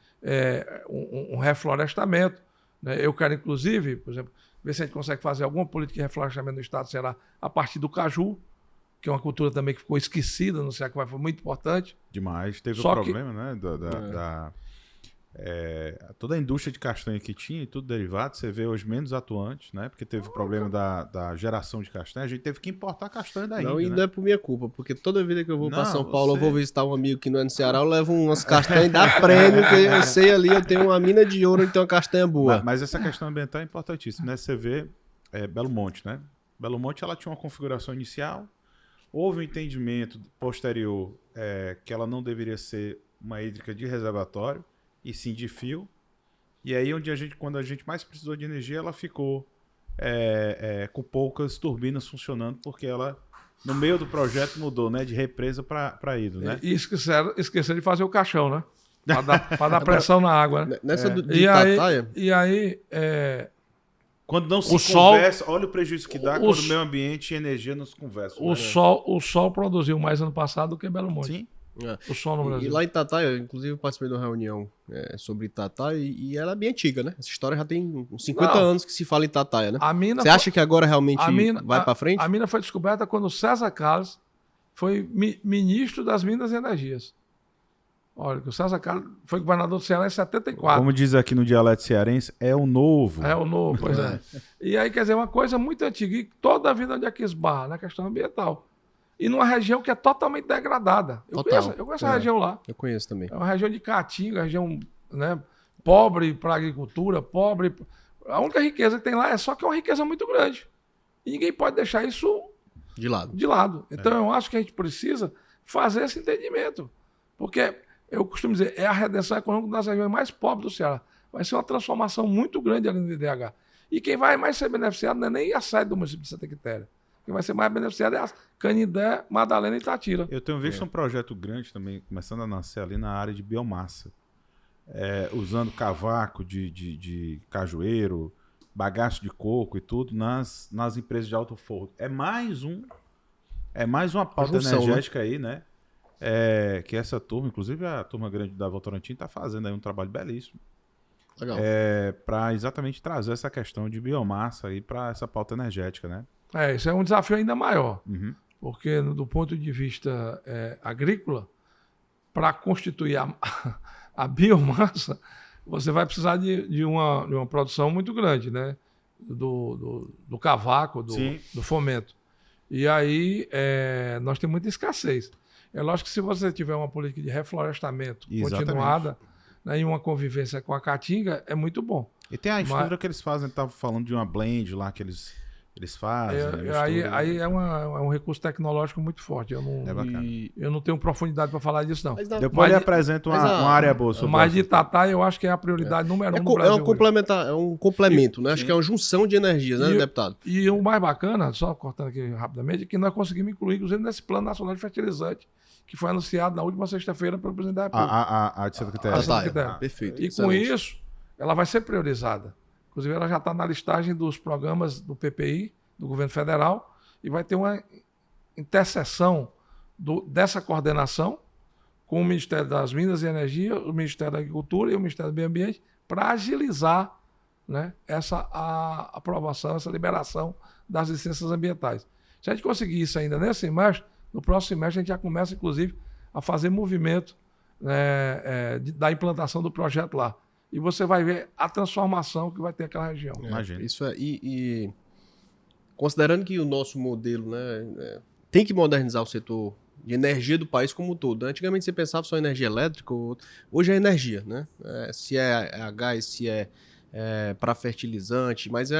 um reflorestamento. Né? Eu quero, inclusive, por exemplo, ver se a gente consegue fazer alguma política de reflorestamento no estado do Ceará a partir do caju, que é uma cultura também que ficou esquecida no Ceará, que foi muito importante. Demais. Teve Só o problema, né? Toda a indústria de castanha que tinha e tudo derivado, você vê hoje menos atuantes, né? Porque teve o problema da geração de castanha. A gente teve que importar castanha da Índia. Não, e né? não é por minha culpa, porque toda vida que eu vou para São Paulo, eu vou visitar um amigo que não é no Ceará, eu levo umas castanhas e dá prêmio, que eu sei ali, eu tenho uma mina de ouro e tenho uma castanha boa. Mas essa questão ambiental é importantíssima, né? Você vê Belo Monte, né? Belo Monte, ela tinha uma configuração inicial, houve um entendimento posterior que ela não deveria ser uma hídrica de reservatório, e sim de fio. E aí, quando a gente mais precisou de energia, ela ficou com poucas turbinas funcionando, porque ela, no meio do projeto, mudou, né? De represa para hidro, né? E esqueceram de fazer o caixão, né? Para dar pressão na água. Né? Nessa de Itataia... E aí... Quando não se conversa, olha o prejuízo que dá quando o meio ambiente e energia não se conversam. O sol produziu mais ano passado do que Belo Monte. Sim. O sol no Brasil. E lá em Itataia, inclusive eu participei de uma reunião sobre Itataia e ela é bem antiga, né? Essa história já tem uns 50 anos que se fala em Itataia, né? Você acha que agora realmente vai para frente? A mina foi descoberta quando o César Carlos foi ministro das Minas e Energias. Olha, que o César Carlos foi governador do Ceará em 74. Como diz aqui no dialeto cearense, é o novo. É o novo, pois é. E aí, quer dizer, uma coisa muito antiga. E toda a vida onde é que esbarra? Na questão ambiental. E numa região que é totalmente degradada. Eu conheço a região lá. Eu conheço também. É uma região de caatinga, região, né, pobre para a agricultura, pobre. A única riqueza que tem lá é só que é uma riqueza muito grande. E ninguém pode deixar isso de lado. Então eu acho que a gente precisa fazer esse entendimento. Porque eu costumo dizer, é a redenção econômica das regiões mais pobres do Ceará. Vai ser uma transformação muito grande ali no IDH. E quem vai mais ser beneficiado não é nem a sede do município de Santa Quitéria. Quem vai ser mais beneficiado é a Canindé, Madalena e Itatira. Eu tenho visto um projeto grande também, começando a nascer ali na área de biomassa. Usando cavaco de cajueiro, bagaço de coco e tudo nas empresas de alto forno. É mais uma pauta energética, né? Aí, né? Que essa turma, inclusive a turma grande da Votorantim, está fazendo aí um trabalho belíssimo. Legal. Para exatamente trazer essa questão de biomassa aí para essa pauta energética, né? Isso é um desafio ainda maior. Uhum. Porque, do ponto de vista agrícola, para constituir a biomassa, você vai precisar de uma produção muito grande, né? Do cavaco, do fomento. E aí nós temos muita escassez. É lógico que se você tiver uma política de reflorestamento continuada, né, e uma convivência com a caatinga, é muito bom. E tem a estrutura que eles fazem, estavam falando de uma blend lá que eles fazem. Aí é um recurso tecnológico muito forte. Eu não tenho profundidade para falar disso, não. Depois ele apresenta uma área boa sobre Mas de Itataia, eu acho que é a prioridade número 1 no Brasil. É um complemento, né? Acho que é uma junção de energias, né, deputado? E o mais bacana, só cortando aqui rapidamente, é que nós conseguimos incluir, inclusive, nesse Plano Nacional de Fertilizante, que foi anunciado na última sexta-feira pelo presidente da República. A de Santa Quitéria. Perfeito. E com isso, ela vai ser priorizada. Inclusive, ela já está na listagem dos programas do PPI, do governo federal, e vai ter uma interseção dessa coordenação com o Ministério das Minas e Energia, o Ministério da Agricultura e o Ministério do Meio Ambiente, para agilizar, né, a aprovação, essa liberação das licenças ambientais. Se a gente conseguir isso ainda nesse semestre, no próximo semestre a gente já começa, inclusive, a fazer movimento, né, da implantação do projeto lá. E você vai ver a transformação que vai ter aquela região. Imagina. Isso e considerando que o nosso modelo, né, tem que modernizar o setor de energia do país como um todo. Antigamente você pensava só em energia elétrica, hoje é energia, né? Se é gás, se é para fertilizante, mas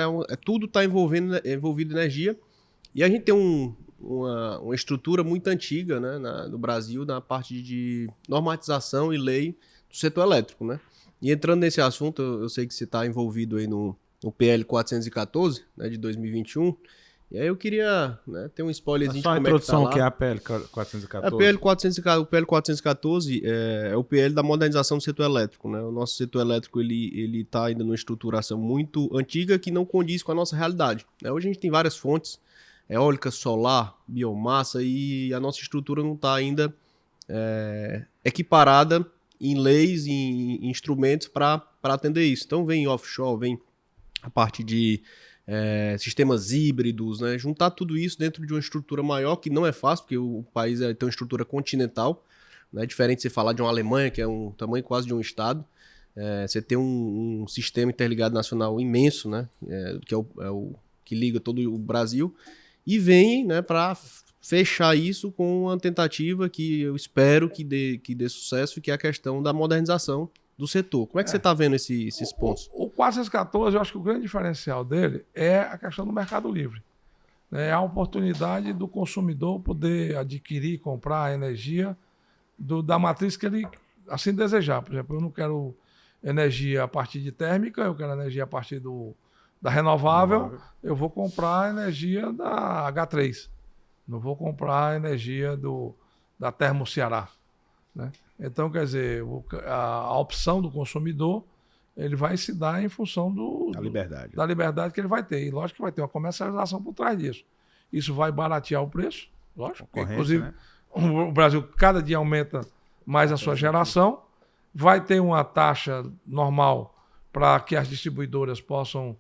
tudo está envolvido em energia. E a gente tem uma estrutura muito antiga, né, no Brasil, na parte de normatização e lei do setor elétrico, né? E entrando nesse assunto, eu sei que você está envolvido aí o PL 414, né, de 2021. E aí eu queria, né, ter um spoilerzinho Só a de como introdução, é que tá lá. que é a PL 414. O PL 414 é o PL da modernização do setor elétrico, né? O nosso setor elétrico ele está ainda numa estruturação muito antiga que não condiz com a nossa realidade, né? Hoje a gente tem várias fontes, eólica, solar, biomassa, e a nossa estrutura não está ainda equiparada em leis e em instrumentos para atender isso. Então vem offshore, vem a parte de sistemas híbridos, né? Juntar tudo isso dentro de uma estrutura maior, que não é fácil, porque o país tem uma estrutura continental, né? Diferente de você falar de uma Alemanha, que é um tamanho quase de um estado. Você tem um sistema interligado nacional imenso, né? Que é o que liga todo o Brasil, e vem, né, para fechar isso com uma tentativa que eu espero que dê sucesso, que é a questão da modernização do setor. Como é que você está vendo esses pontos? O 414, eu acho que o grande diferencial dele é a questão do mercado livre. É a oportunidade do consumidor poder adquirir, comprar a energia da matriz que ele assim desejar. Por exemplo, eu não quero energia a partir de térmica, eu quero energia a partir da renovável, eu vou comprar a energia da H3. Não vou comprar a energia da Termo Ceará, né? Então, quer dizer, a opção do consumidor ele vai se dar em função da liberdade que ele vai ter. E lógico que vai ter uma comercialização por trás disso. Isso vai baratear o preço, lógico. Inclusive, né? O Brasil cada dia aumenta mais a sua geração. Vai ter uma taxa normal para que as distribuidoras possam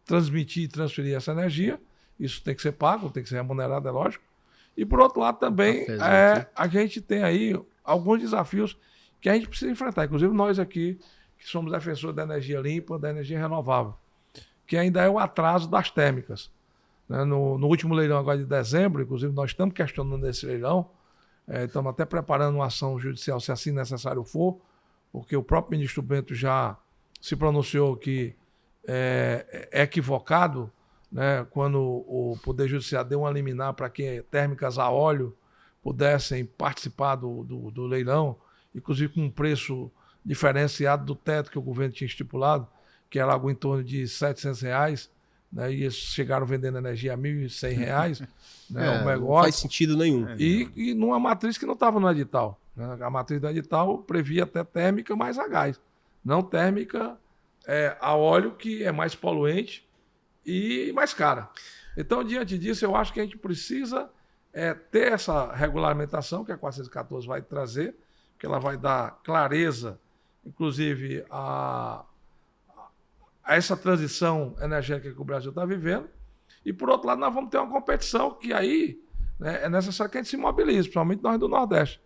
transmitir e transferir essa energia. Isso tem que ser pago, tem que ser remunerado, é lógico. E, por outro lado, também a gente tem aí alguns desafios que a gente precisa enfrentar. Inclusive, nós aqui, que somos defensores da energia limpa, da energia renovável, que ainda é o atraso das térmicas. Né? No último leilão agora de dezembro, inclusive, nós estamos questionando esse leilão, estamos até preparando uma ação judicial, se assim necessário for, porque o próprio ministro Bento já se pronunciou que é equivocado, né, quando o Poder Judiciário deu uma liminar para que térmicas a óleo pudessem participar do leilão, inclusive com um preço diferenciado do teto que o governo tinha estipulado, que era algo em torno de R$ 700, né, e eles chegaram vendendo energia a R$ 1.100, né, o megawatt. Não faz sentido nenhum. E numa matriz que não estava no edital. Né? A matriz do edital previa até térmica mais a gás, não térmica a óleo, que é mais poluente e mais cara. Então, diante disso, eu acho que a gente precisa ter essa regulamentação que a 414 vai trazer, que ela vai dar clareza, inclusive, a essa transição energética que o Brasil está vivendo. E, por outro lado, nós vamos ter uma competição que aí, né, é necessário que a gente se mobilize, principalmente nós do Nordeste.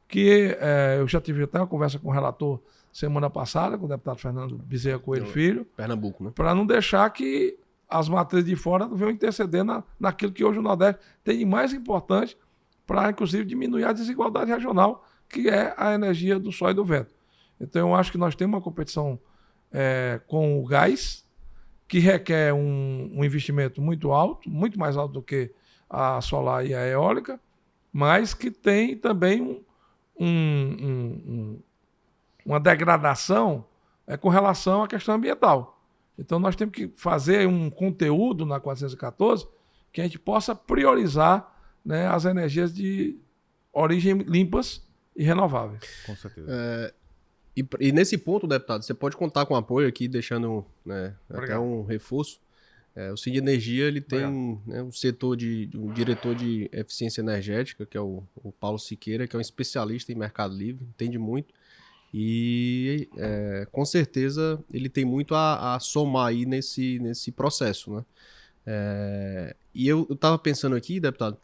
Que eu já tive até uma conversa com o relator semana passada, com o deputado Fernando Bezerra Coelho Filho. Pernambuco, né? Para não deixar que as matrizes de fora venham interceder naquilo que hoje o Nordeste tem de mais importante para, inclusive, diminuir a desigualdade regional, que é a energia do sol e do vento. Então, eu acho que nós temos uma competição com o gás, que requer um investimento muito alto, muito mais alto do que a solar e a eólica, mas que tem também uma degradação com relação à questão ambiental. Então, nós temos que fazer um conteúdo na 414 que a gente possa priorizar, né, as energias de origem limpas e renováveis. Com certeza. E nesse ponto, deputado, você pode contar com apoio aqui, deixando, né, até um reforço. O Cid Energia ele tem, né, um diretor de eficiência energética, que é o Paulo Siqueira, que é um especialista em mercado livre, entende muito. E com certeza ele tem muito a somar aí nesse processo, né? E eu estava pensando aqui, deputado.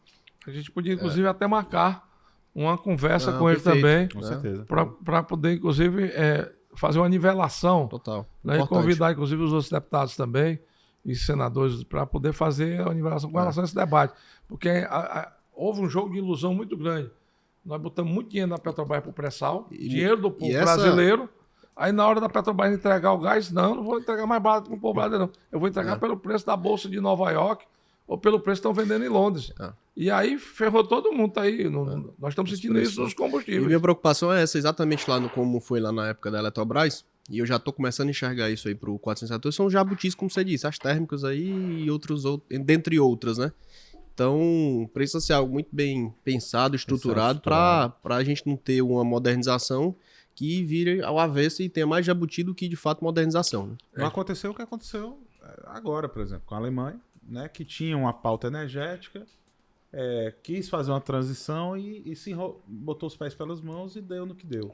A gente podia, inclusive, até marcar uma conversa com perfeito. ele também, Com certeza. para poder, inclusive, fazer uma nivelação. Total. Né, e convidar, inclusive, os outros deputados também e senadores para poder fazer a nivelação com relação a esse debate. Porque houve um jogo de ilusão muito grande. Nós botamos muito dinheiro na Petrobras para o pré-sal, dinheiro do povo brasileiro. Aí, na hora da Petrobras entregar o gás, não vou entregar mais barato para o povo brasileiro, não. Eu vou entregar pelo preço da Bolsa de Nova York ou pelo preço que estão vendendo em Londres. E aí, ferrou todo mundo. Tá aí. Nós estamos sentindo isso nos combustíveis. E minha preocupação é essa, exatamente como foi lá na época da Eletrobras, e eu já tô começando a enxergar isso aí pro 414, são jabutis, como você disse, as térmicas aí e dentre outras, né? Então, precisa ser algo muito bem pensado, estruturado, para a gente não ter uma modernização que vire ao avesso e tenha mais jabuti do que, de fato, modernização. Né? Não aconteceu o que aconteceu agora, por exemplo, com a Alemanha, né, que tinha uma pauta energética, quis fazer uma transição e botou os pés pelas mãos e deu no que deu.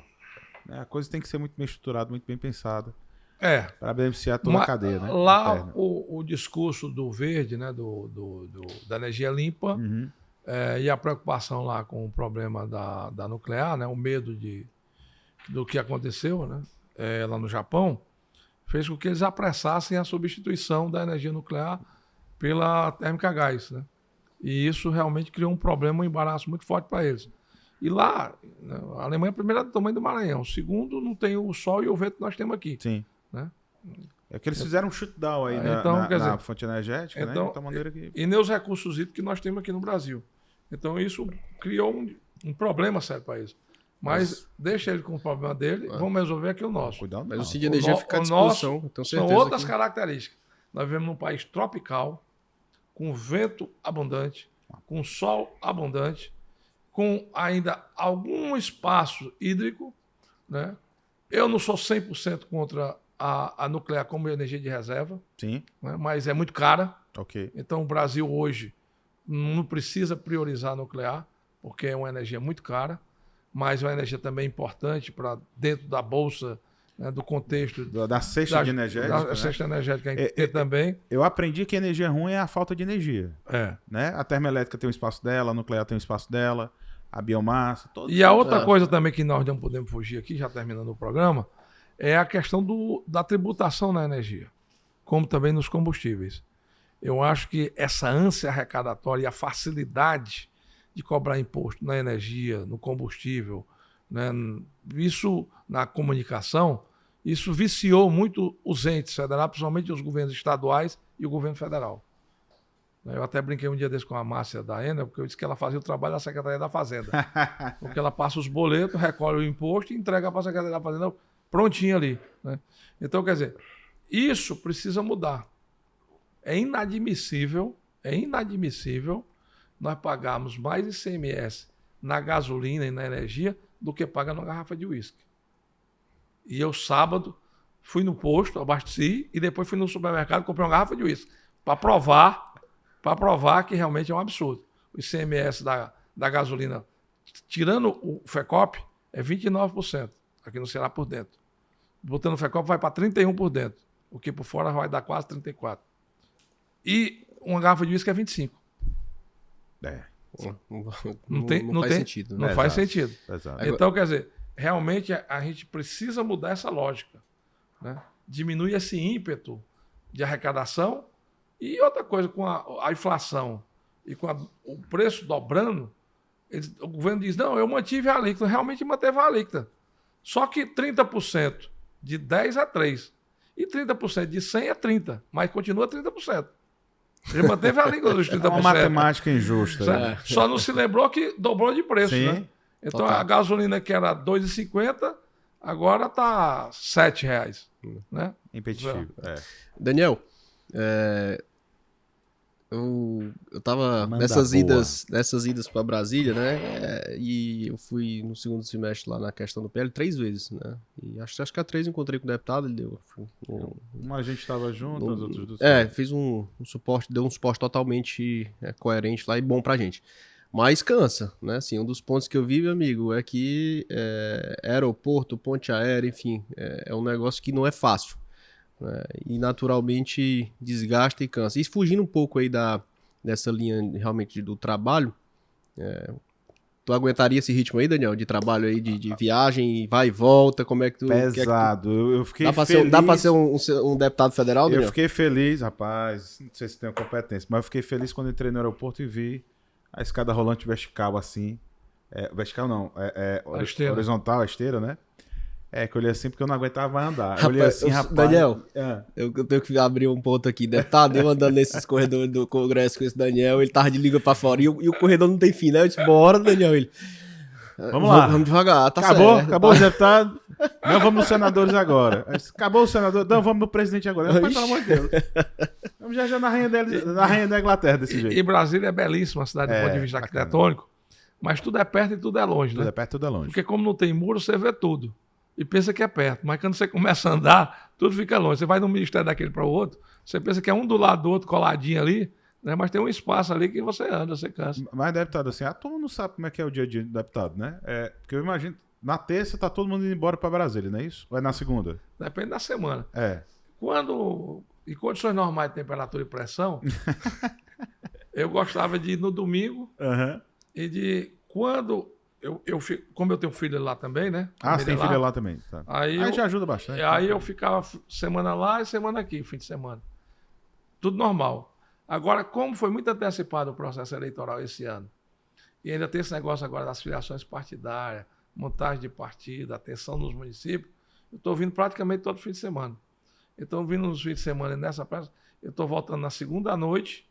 A coisa tem que ser muito bem estruturada, muito bem pensada. Para beneficiar toda a cadeia, né? Lá o discurso do verde, né, da energia limpa, e a preocupação lá com o problema da nuclear, né, o medo do que aconteceu, né, lá no Japão, fez com que eles apressassem a substituição da energia nuclear pela térmica a gás, né? E isso realmente criou um problema, um embaraço muito forte para eles. E lá, né, a Alemanha, primeiro, é do tamanho do Maranhão. Segundo, não tem o sol e o vento que nós temos aqui. Sim. Né? É que eles fizeram um shutdown aí na fonte energética, né? De tal maneira que... E nem os recursos hídricos que nós temos aqui no Brasil. Então isso criou um problema sério para eles. Mas deixa ele com o problema dele, vamos resolver aqui o nosso. Cuidado, mas o CID de energia fica à disposição. Tenho certeza são outras características. Nós vivemos num país tropical, com vento abundante, com sol abundante, com ainda algum espaço hídrico, né? Eu não sou 100% contra a nuclear como energia de reserva, sim, né? Mas é muito cara. Okay. Então o Brasil hoje não precisa priorizar a nuclear, porque é uma energia muito cara, mas é uma energia também importante para dentro da bolsa, né, do contexto da cesta de energética. Da cesta energética que a gente tem também. Eu aprendi que energia ruim é a falta de energia. Né? A termoelétrica tem um espaço dela, a nuclear tem um espaço dela, a biomassa... E a outra coisa também que nós não podemos fugir aqui, já terminando o programa, é a questão da tributação na energia, como também nos combustíveis. Eu acho que essa ânsia arrecadatória e a facilidade de cobrar imposto na energia, no combustível, né, isso na comunicação, isso viciou muito os entes federais, principalmente os governos estaduais e o governo federal. Eu até brinquei um dia desse com a Márcia da Enel, porque eu disse que ela fazia o trabalho da Secretaria da Fazenda. Porque ela passa os boletos, recolhe o imposto e entrega para a Secretaria da Fazenda prontinho ali. Né? Então, quer dizer, isso precisa mudar. É inadmissível nós pagarmos mais ICMS na gasolina e na energia do que paga numa garrafa de uísque. E eu, sábado, fui no posto, abasteci, e depois fui no supermercado e comprei uma garrafa de uísque para provar que realmente é um absurdo. O ICMS da gasolina, tirando o FECOP, é 29% aqui no Ceará por dentro. Botando o FECOP vai para 31% por dentro, o que por fora vai dar quase 34%. E uma garrafa de uísque é 25%. Não faz sentido. Não faz sentido. Exato. Então, quer dizer, realmente a gente precisa mudar essa lógica. Né? Diminuir esse ímpeto de arrecadação. E outra coisa, com a inflação e com o preço dobrando, o governo diz, não, eu mantive a alíquota, realmente manteve a alíquota. Só que 30% de 10 é 3. E 30% de 100 é 30, mas continua 30%. Ele manteve a alíquota dos 30%. É uma matemática injusta. Né? Só não se lembrou que dobrou de preço. Sim, né? Então a gasolina que era R$ 2,50, agora está R$ 7,00. Né? Impeditivo. Daniel, eu tava nessas idas para Brasília, né? E eu fui no segundo semestre lá na questão do PL 3 vezes, né? E acho que a 3 eu encontrei com o deputado, ele deu. Uma gente estava junto, as outras duas. Fez um suporte, deu um suporte totalmente coerente lá e bom pra gente. Mas cansa, né? Assim, um dos pontos que eu vi, meu amigo, é que aeroporto, ponte aérea, enfim, é um negócio que não é fácil. E naturalmente desgasta e cansa. E fugindo um pouco aí dessa linha realmente do trabalho, tu aguentaria esse ritmo aí, Daniel, de trabalho aí, de viagem, vai e volta, como é que tu... Pesado, eu fiquei feliz. Dá pra ser um deputado federal, Daniel? Eu fiquei feliz, rapaz, não sei se tenho competência, mas eu fiquei feliz quando entrei no aeroporto e vi a escada rolante vertical assim, vertical não, horizontal, a esteira, né? Que eu olhei assim porque eu não aguentava mais andar. Eu olhei assim, rapaz... Daniel, eu tenho que abrir um ponto aqui. Deputado, eu andando nesses corredores do Congresso com esse Daniel, ele tava de língua pra fora e o corredor não tem fim, né? Eu disse, bora, Daniel. Ele... Vamos lá. Vamos devagar, tá acabou, certo. acabou os deputados. Não, vamos nos senadores agora. Acabou o senador. Não, vamos no presidente agora. Pai, pelo amor de Deus. Vamos já na rainha da Inglaterra desse jeito. E Brasília é belíssima, a cidade do ponto de vista bacana. arquitetônico, mas tudo é perto e tudo é longe, Tudo né? é perto, tudo é longe. Porque como não tem muro, você vê tudo. E pensa que é perto. Mas quando você começa a andar, tudo fica longe. Você vai de um ministério daquele para o outro, você pensa que é um do lado do outro, coladinho ali, né? Mas tem um espaço ali que você anda, você cansa. Mas, deputado, assim, a turma não sabe como é que é o dia a dia do deputado, né? Porque eu imagino, na terça tá todo mundo indo embora para Brasília, não é isso? Ou é na segunda? Depende da semana. É. Em condições normais de temperatura e pressão, eu gostava de ir no domingo Uhum. e de quando como eu tenho filho lá também, né? Ah, você tem Família filha lá também. Tá. Aí já ajuda bastante. Aí eu ficava semana lá e semana aqui, fim de semana. Tudo normal. Agora, como foi muito antecipado o processo eleitoral esse ano, e ainda tem esse negócio agora das filiações partidárias, montagem de partido, atenção nos municípios, eu estou vindo praticamente todo fim de semana. Então, vindo nos fins de semana e nessa praça, eu estou voltando na segunda à noite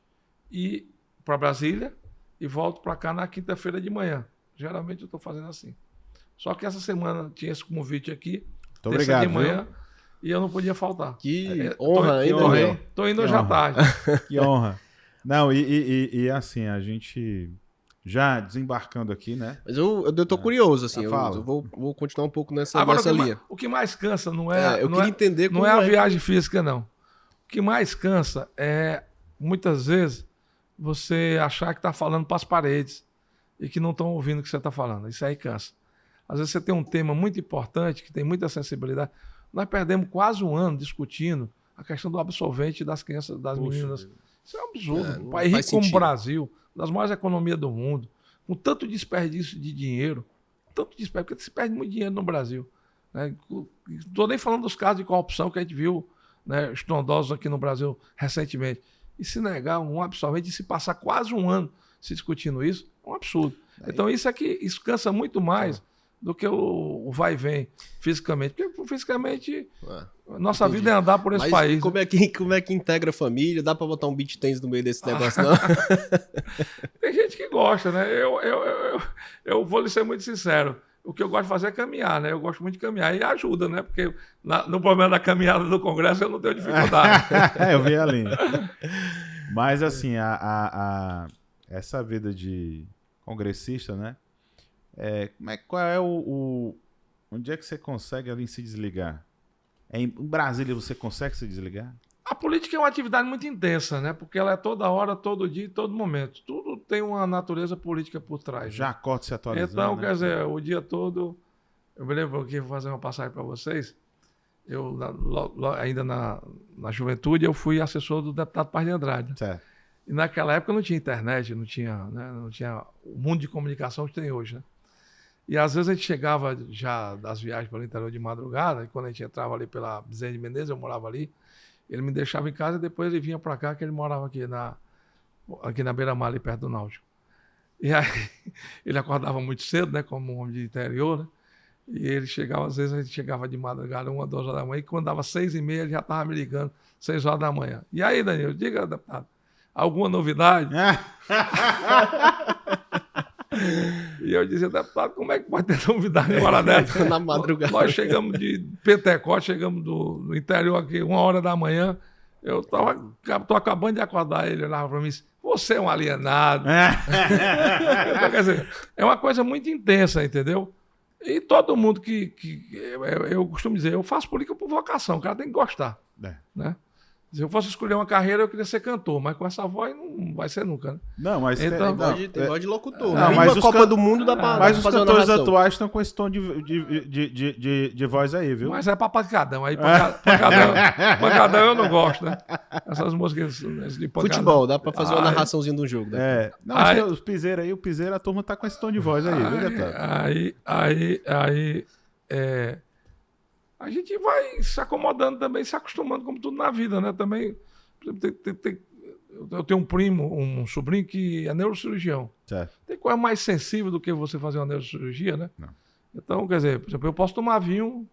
e para Brasília e volto para cá na quinta-feira de manhã. Geralmente eu estou fazendo assim. Só que essa semana tinha esse convite aqui, Muito obrigado, de manhã, viu? e eu não podia faltar. Que honra ainda, honra. né? Tô indo Que hoje à honra. tarde. Que honra. Não, e assim, a gente já desembarcando aqui, né? Mas eu tô curioso, assim. Fala. Eu vou continuar um pouco nessa Agora, linha. o que mais cansa não é, Eu queria entender como não é a viagem física, não. O que mais cansa é, muitas vezes, você achar que está falando para as paredes e que não estão ouvindo o que você está falando. Isso aí cansa. Às vezes você tem um tema muito importante, que tem muita sensibilidade. Nós perdemos quase um ano discutindo a questão do absolvente das crianças, das meninas. Isso é um absurdo. Um país rico como o Brasil, das maiores economias do mundo, com tanto desperdício de dinheiro, porque se perde muito dinheiro no Brasil. Né? Não estou nem falando dos casos de corrupção que a gente viu, né, estrondosos aqui no Brasil recentemente. E se negar um absolvente e se passar quase um ano se discutindo isso, é um absurdo. Então isso cansa muito mais do que o vai e vem fisicamente. Porque fisicamente nossa vida é andar por esse país. Como é que integra a família? Dá pra botar um beach tennis no meio desse negócio, não? Tem gente que gosta, né? Eu vou lhe ser muito sincero. O que eu gosto de fazer é caminhar, né? Eu gosto muito de caminhar e ajuda, né? Porque no problema da caminhada do Congresso eu não tenho dificuldade. Eu vi ali. Mas assim, essa vida de congressista, né? Qual é onde é que você consegue ali se desligar? Em Brasília você consegue se desligar? A política é uma atividade muito intensa, né? Porque ela é toda hora, todo dia, todo momento. Tudo tem uma natureza política por trás. Já né? acorda se atualizando. Então, né? quer dizer, o dia todo... Eu me lembro que vou fazer uma passagem para vocês. Eu, ainda na juventude, eu fui assessor do deputado Paz de Andrade. Certo. E naquela época não tinha internet, não tinha o mundo de comunicação que tem hoje, né? E às vezes a gente chegava já das viagens pelo interior de madrugada, e quando a gente entrava ali pela Bezerra de Menezes, eu morava ali, ele me deixava em casa e depois ele vinha para cá, que ele morava aqui na beira-mar, ali perto do Náutico. E aí ele acordava muito cedo, né, como um homem de interior, né? E ele chegava, às vezes a gente chegava de madrugada, 1, 2 horas da manhã, e quando dava 6h30, ele já estava me ligando, 6 horas da manhã. E aí, Danilo, diga, deputado, alguma novidade? E eu dizia, deputado, como é que pode ter novidade na hora dessa? Na madrugada. Nós chegamos de Pentecoste, chegamos do interior aqui, 1 hora da manhã. Eu tô acabando de acordar, ele olhava para mim e disse, você é um alienado. Então, quer dizer, é uma coisa muito intensa, entendeu? E todo mundo eu costumo dizer, eu faço política por vocação, o cara tem que gostar. Né? Se eu fosse escolher uma carreira, eu queria ser cantor, mas com essa voz não vai ser nunca, né? Não, mas Tem voz de locutor. Não, Nem mas na os Copa do Mundo dá pra mas os fazer uma cantores narração. atuais estão com esse tom de voz aí, viu? Mas é pra pancadão. Aí pancadão eu não gosto, né? Essas músicas de pancadão. Futebol, dá pra fazer uma narraçãozinha de um jogo. Né? Não, Aí- os Piseira aí, a turma tá com esse tom de voz aí, viu, deputado? A gente vai se acomodando também, se acostumando como tudo na vida, né? Também, por exemplo, eu tenho um primo, um sobrinho que é neurocirurgião. Certo. Tem coisa mais sensível do que você fazer uma neurocirurgia, né? Não. Então, quer dizer, por exemplo, eu posso tomar vinho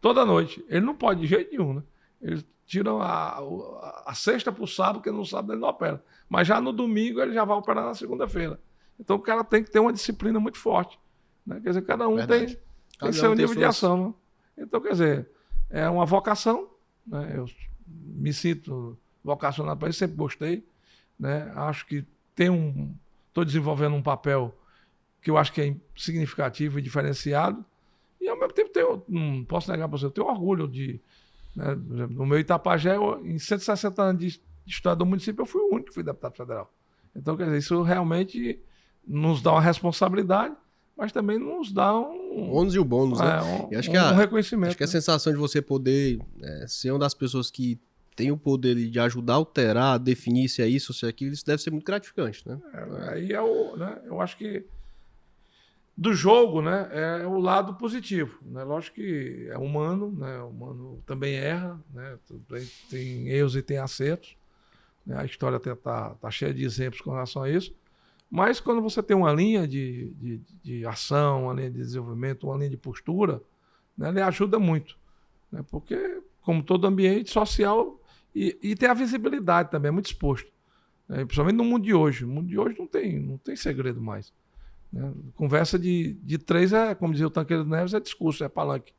toda noite. Ele não pode de jeito nenhum, né? Eles tiram a sexta para o sábado, porque no sábado ele não opera. Mas já no domingo ele já vai operar na segunda-feira. Então o cara tem que ter uma disciplina muito forte. Né? Quer dizer, cada um Verdade. tem seu nível de ação. Né? Então, quer dizer, é uma vocação. Né? Eu me sinto vocacionado para isso, sempre gostei. Né? Acho que estou desenvolvendo um papel que eu acho que é significativo e diferenciado. E, ao mesmo tempo, não posso negar para você, eu tenho orgulho de... Né? No meu Itapajé, em 160 anos de história do município, eu fui o único que fui deputado federal. Então, quer dizer, isso realmente nos dá uma responsabilidade, mas também nos dá o ônus e o bônus, né? E acho que um reconhecimento. Acho que a sensação de você poder ser uma das pessoas que tem o poder de ajudar a alterar, definir se é isso ou se é aquilo, isso deve ser muito gratificante, né? Aí né? Eu acho que do jogo, né, é o lado positivo, né? Lógico que é humano, né? O humano também erra, né? Tem erros e tem acertos, né? A história tá cheia de exemplos com relação a isso. Mas quando você tem uma linha de ação, uma linha de desenvolvimento, uma linha de postura, né, ele ajuda muito. Né? Porque, como todo ambiente social, e tem a visibilidade também, é muito exposto. Né? Principalmente no mundo de hoje. O mundo de hoje não tem segredo mais. Né? Conversa de 3 como dizia o Tancredo Neves, é discurso, é palanque.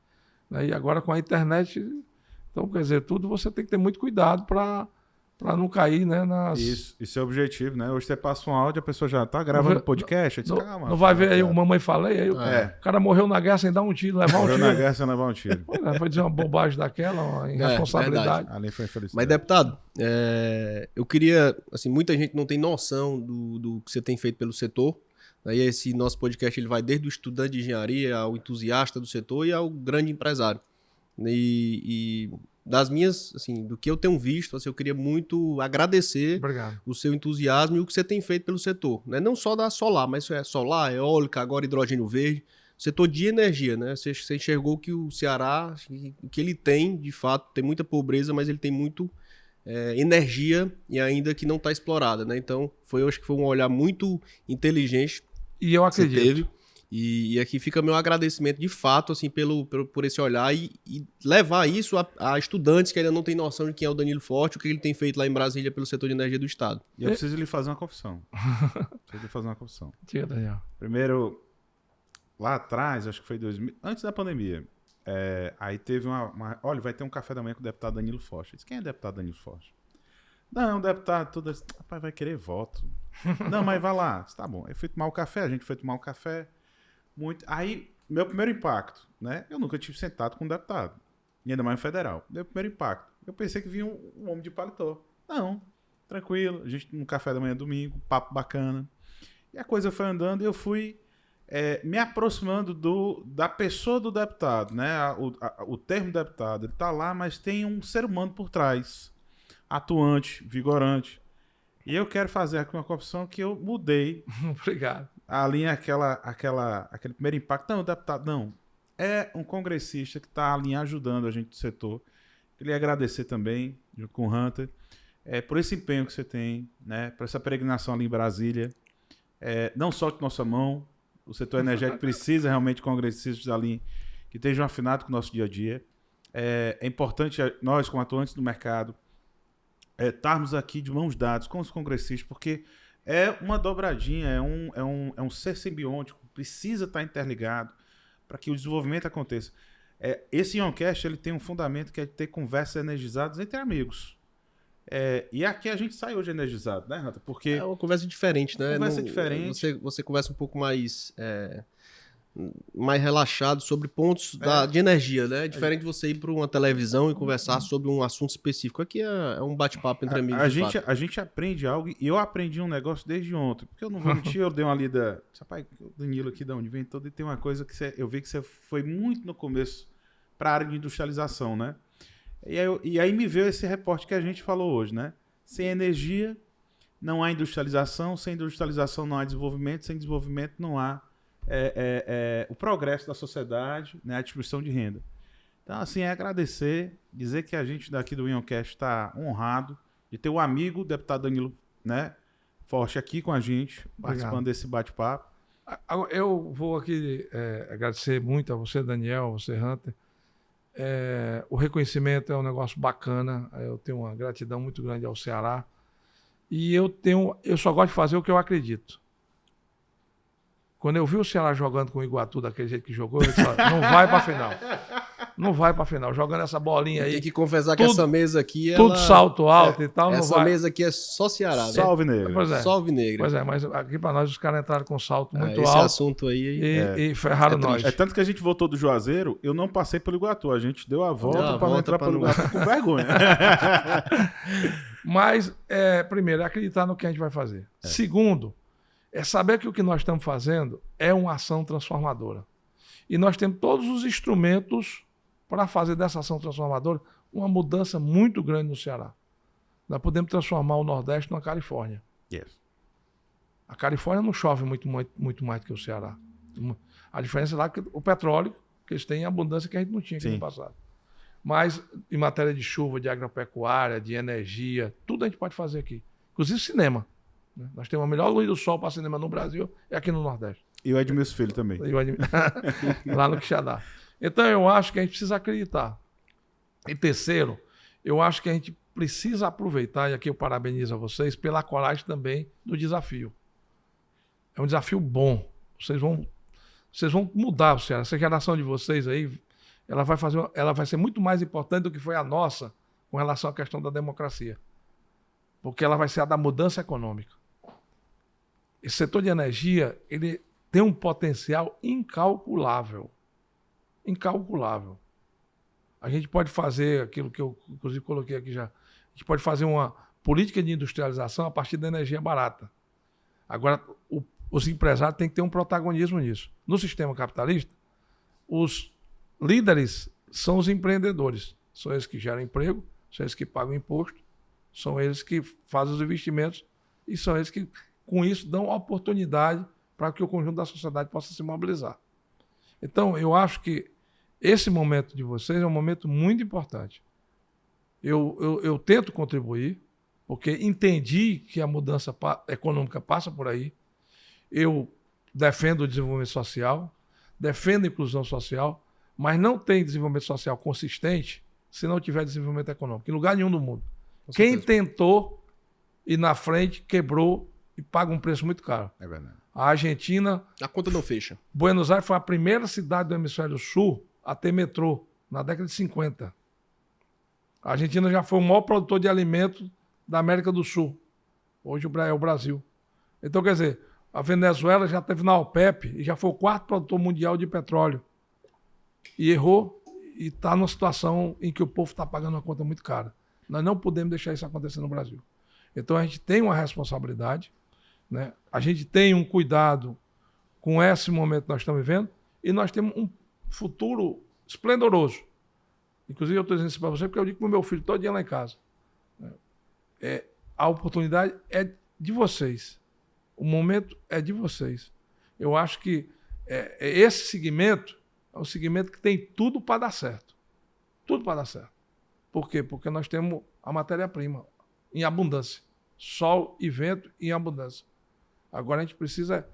Né? E agora com a internet, então, quer dizer, tudo você tem que ter muito cuidado para não cair, né, Isso é o objetivo, né? Hoje você passa um áudio, a pessoa já tá gravando podcast, calma. Não vai ver aí o Mamãe Falei, aí o cara morreu na guerra sem dar um tiro, levar um tiro. Morreu na guerra sem levar um tiro. Foi dizer uma bobagem daquela, uma irresponsabilidade. Ali foi infelicidade. Mas, deputado, eu queria, assim, muita gente não tem noção do que você tem feito pelo setor. Aí esse nosso podcast ele vai desde o estudante de engenharia ao entusiasta do setor e ao grande empresário. E das minhas, assim, do que eu tenho visto, assim, eu queria muito agradecer o seu entusiasmo e o que você tem feito pelo setor, né? Não só da solar, mas solar, eólica, agora hidrogênio verde, setor de energia, né? Você enxergou que o Ceará, que ele tem, de fato, tem muita pobreza, mas ele tem muito energia e ainda que não está explorada, né? Então, eu acho que foi um olhar muito inteligente. E eu acredito. Que você teve. E aqui fica meu agradecimento de fato assim, por esse olhar e levar isso a estudantes que ainda não têm noção de quem é o Danilo Forte, o que ele tem feito lá em Brasília pelo setor de energia do Estado. E eu preciso lhe fazer uma confissão. Tira, Daniel. Primeiro, lá atrás, acho que foi antes da pandemia, aí teve olha, vai ter um café da manhã com o deputado Danilo Forte. Eu disse, quem é o deputado Danilo Forte? Não, é um deputado, tudo assim. Rapaz, vai querer voto. Não, mas vai lá. Tá bom. Eu fui tomar o café, a gente foi tomar o café. Aí, meu primeiro impacto, né? Eu nunca tive sentado com um deputado, e ainda mais um federal. Meu primeiro impacto, eu pensei que vinha um homem de paletó. Não, tranquilo, a gente no café da manhã domingo, papo bacana. E a coisa foi andando e eu fui me aproximando da pessoa do deputado, né? O termo deputado, ele tá lá, mas tem um ser humano por trás, atuante, vigorante. E eu quero fazer aqui uma confissão que eu mudei. Obrigado. Ali aquele primeiro impacto. Não, o deputado, não. É um congressista que está ali ajudando a gente do setor. Queria agradecer também, junto com o Hunter, por esse empenho que você tem, né, por essa peregrinação ali em Brasília. Não solte nossa mão. O setor energético precisa realmente de congressistas ali que estejam afinados com o nosso dia a dia. É importante nós, como atuantes do mercado, estarmos aqui de mãos dadas com os congressistas, porque é uma dobradinha, é um ser simbiótico, precisa estar interligado para que o desenvolvimento aconteça. Esse Ioncast, ele tem um fundamento que é ter conversas energizadas entre amigos. E aqui a gente sai hoje energizado, né, Rata? Porque é uma conversa diferente, né? Diferente. Você conversa um pouco mais relaxado sobre pontos de energia, né? É diferente de você ir para uma televisão e conversar sobre um assunto específico. Aqui é um bate-papo entre amigos. A gente aprende algo, e eu aprendi um negócio desde ontem, porque eu não vou mentir, eu dei uma lida. Rapaz, o Danilo aqui de onde vem todo, e tem uma coisa que eu vi que você foi muito no começo para a área de industrialização, né? E aí me veio esse reporte que a gente falou hoje, né? Sem energia não há industrialização, sem industrialização não há desenvolvimento, sem desenvolvimento não há o progresso da sociedade, né, a distribuição de renda. Então, assim, agradecer, dizer que a gente daqui do Ioncast está honrado de ter o amigo, o deputado Danilo, né, Forte aqui com a gente, participando desse bate-papo. Eu vou aqui agradecer muito a você, Daniel, você, Hunter. O reconhecimento é um negócio bacana, eu tenho uma gratidão muito grande ao Ceará. E eu só gosto de fazer o que eu acredito. Quando eu vi o Ceará jogando com o Iguatu daquele jeito que jogou, eu disse, não vai pra final. Não vai pra final. Jogando essa bolinha aí. Tem que confessar que essa mesa aqui... Tudo salto alto e tal. Essa mesa aqui é só Ceará. Só alvinegra. Pois é. Só alvinegra. Pois é, mas aqui pra nós os caras entraram com salto muito esse alto. Assunto aí... E ferraram nós. É tanto que a gente voltou do Juazeiro, eu não passei pelo Iguatu. A gente deu a volta pra não entrar pelo Iguatu com vergonha. Mas, primeiro, é acreditar no que a gente vai fazer. Segundo, é saber que o que nós estamos fazendo é uma ação transformadora. E nós temos todos os instrumentos para fazer dessa ação transformadora uma mudança muito grande no Ceará. Nós podemos transformar o Nordeste numa Califórnia. Yes. A Califórnia não chove muito mais do que o Ceará. A diferença lá é que o petróleo, que eles têm abundância que a gente não tinha aqui no passado. Mas em matéria de chuva, de agropecuária, de energia, tudo a gente pode fazer aqui. Inclusive cinema. Nós temos a melhor luz do sol para cinema no Brasil, é aqui no Nordeste. E o Edmilson Filho também. Lá no Quixadá. Então eu acho que a gente precisa acreditar. E terceiro, eu acho que a gente precisa aproveitar, e aqui eu parabenizo a vocês, pela coragem também do desafio. É um desafio bom. Vocês vão mudar o Ceará. Essa geração de vocês aí, ela vai ser muito mais importante do que foi a nossa com relação à questão da democracia. Porque ela vai ser a da mudança econômica. Esse setor de energia, ele tem um potencial incalculável. Incalculável. A gente pode fazer aquilo que eu, inclusive, coloquei aqui já. A gente pode fazer uma política de industrialização a partir da energia barata. Agora, os empresários têm que ter um protagonismo nisso. No sistema capitalista, os líderes são os empreendedores. São eles que geram emprego, são eles que pagam imposto, são eles que fazem os investimentos e são eles que, com isso, dão oportunidade para que o conjunto da sociedade possa se mobilizar. Então, eu acho que esse momento de vocês é um momento muito importante. Eu tento contribuir, porque entendi que a mudança econômica passa por aí. Eu defendo o desenvolvimento social, defendo a inclusão social, mas não tem desenvolvimento social consistente se não tiver desenvolvimento econômico. Em lugar nenhum do mundo. Quem tentou ir na frente, quebrou e paga um preço muito caro. É verdade. A Argentina... A conta não fecha. Buenos Aires foi a primeira cidade do hemisfério sul a ter metrô, na década de 50. A Argentina já foi o maior produtor de alimentos da América do Sul. Hoje é o Brasil. Então, quer dizer, a Venezuela já esteve na OPEP e já foi o quarto produtor mundial de petróleo. E errou e está numa situação em que o povo está pagando uma conta muito cara. Nós não podemos deixar isso acontecer no Brasil. Então, a gente tem uma responsabilidade, né? A gente tem um cuidado com esse momento que nós estamos vivendo e nós temos um futuro esplendoroso. Inclusive, eu estou dizendo isso para você porque eu digo para o meu filho todo dia lá em casa. A oportunidade é de vocês. O momento é de vocês. Eu acho que esse segmento é um segmento que tem tudo para dar certo. Tudo para dar certo. Por quê? Porque nós temos a matéria-prima em abundância. Sol e vento em abundância. Agora a gente precisa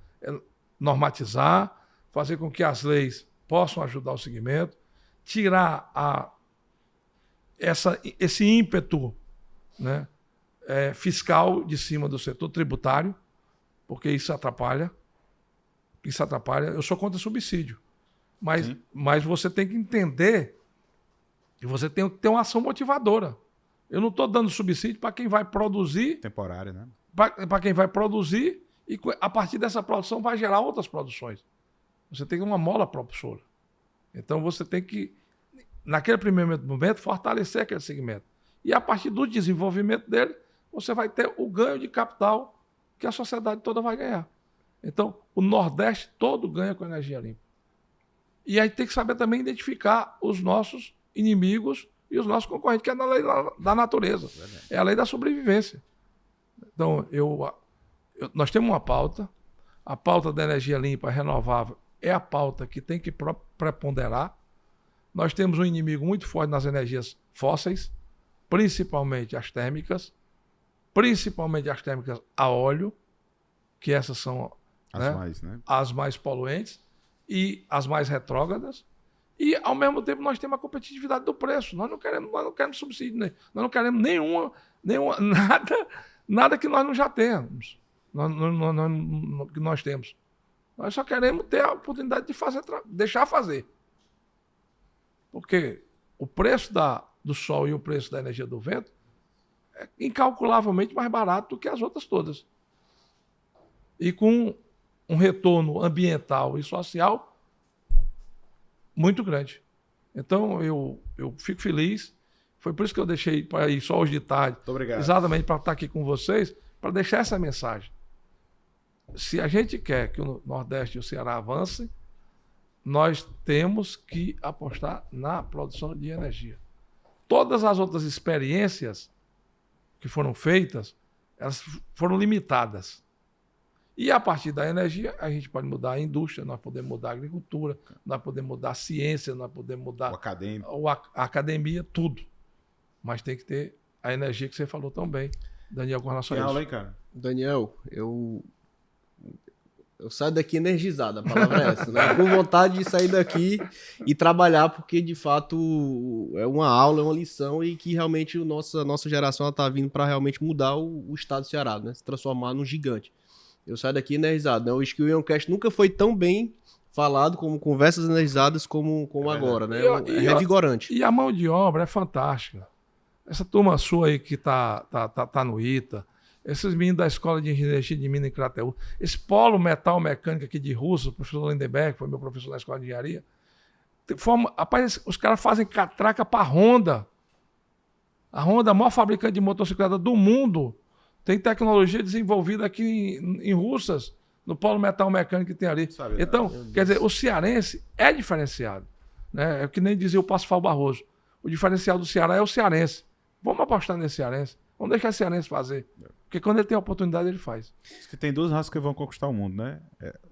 normatizar, fazer com que as leis possam ajudar o segmento, tirar esse ímpeto, né, fiscal de cima do setor tributário, porque isso atrapalha. Isso atrapalha. Eu sou contra subsídio. Mas você tem que entender que você tem que ter uma ação motivadora. Eu não estou dando subsídio para quem vai produzir. Temporário, né? Para quem vai produzir e a partir dessa produção vai gerar outras produções. Você tem uma mola propulsora. Então você tem que, naquele primeiro momento, fortalecer aquele segmento. E a partir do desenvolvimento dele, você vai ter o ganho de capital que a sociedade toda vai ganhar. Então, o Nordeste todo ganha com energia limpa. E aí tem que saber também identificar os nossos inimigos e os nossos concorrentes, que é na lei da natureza. É a lei da sobrevivência. Então, nós temos uma pauta. A pauta da energia limpa renovável é a pauta que tem que preponderar. Nós temos um inimigo muito forte nas energias fósseis, principalmente as térmicas a óleo, que essas são as mais poluentes e as mais retrógradas. E, ao mesmo tempo, nós temos a competitividade do preço. Nós não queremos subsídio, né? Nós não queremos nada que nós não já temos. Que nós temos. Nós só queremos ter a oportunidade de fazer, deixar fazer. Porque o preço do sol e o preço da energia do vento é incalculavelmente mais barato do que as outras todas. E com um retorno ambiental e social muito grande. Então, eu fico feliz. Foi por isso que eu deixei para ir só hoje de tarde. Muito obrigado. Exatamente para estar aqui com vocês, para deixar essa mensagem. Se a gente quer que o Nordeste e o Ceará avancem, nós temos que apostar na produção de energia. Todas as outras experiências que foram feitas, elas foram limitadas. E a partir da energia, a gente pode mudar a indústria, nós podemos mudar a agricultura, nós podemos mudar a ciência, nós podemos mudar a academia, tudo. Mas tem que ter a energia que você falou tão bem, Daniel, com relação a isso. Aula aí, cara. Daniel, eu saio daqui energizado, a palavra é essa, né? Com vontade de sair daqui e trabalhar, porque de fato é uma aula, é uma lição e que realmente a nossa geração está vindo para realmente mudar o estado do Ceará, né? Se transformar num gigante. Eu saio daqui energizado, né? Eu acho que o Ioncast nunca foi tão bem falado como conversas energizadas como agora, né? É revigorante. E a mão de obra é fantástica. Essa turma sua aí que tá no ITA, esses meninos da Escola de Engenharia de Minas em Crateús, esse polo metal mecânica aqui de Russo, o professor Lindenberg, que foi meu professor na Escola de Engenharia, rapaz, os caras fazem catraca para a Honda. A Honda, a maior fabricante de motocicleta do mundo, tem tecnologia desenvolvida aqui em Russas, no polo metal mecânico que tem ali. Então, quer dizer, o cearense é diferenciado. Né? É que nem dizia o Pascoal Barroso. O diferencial do Ceará é o cearense. Vamos apostar nesse cearense. Vamos deixar o cearense fazer. Porque quando ele tem a oportunidade, ele faz. Diz que tem duas raças que vão conquistar o mundo, né?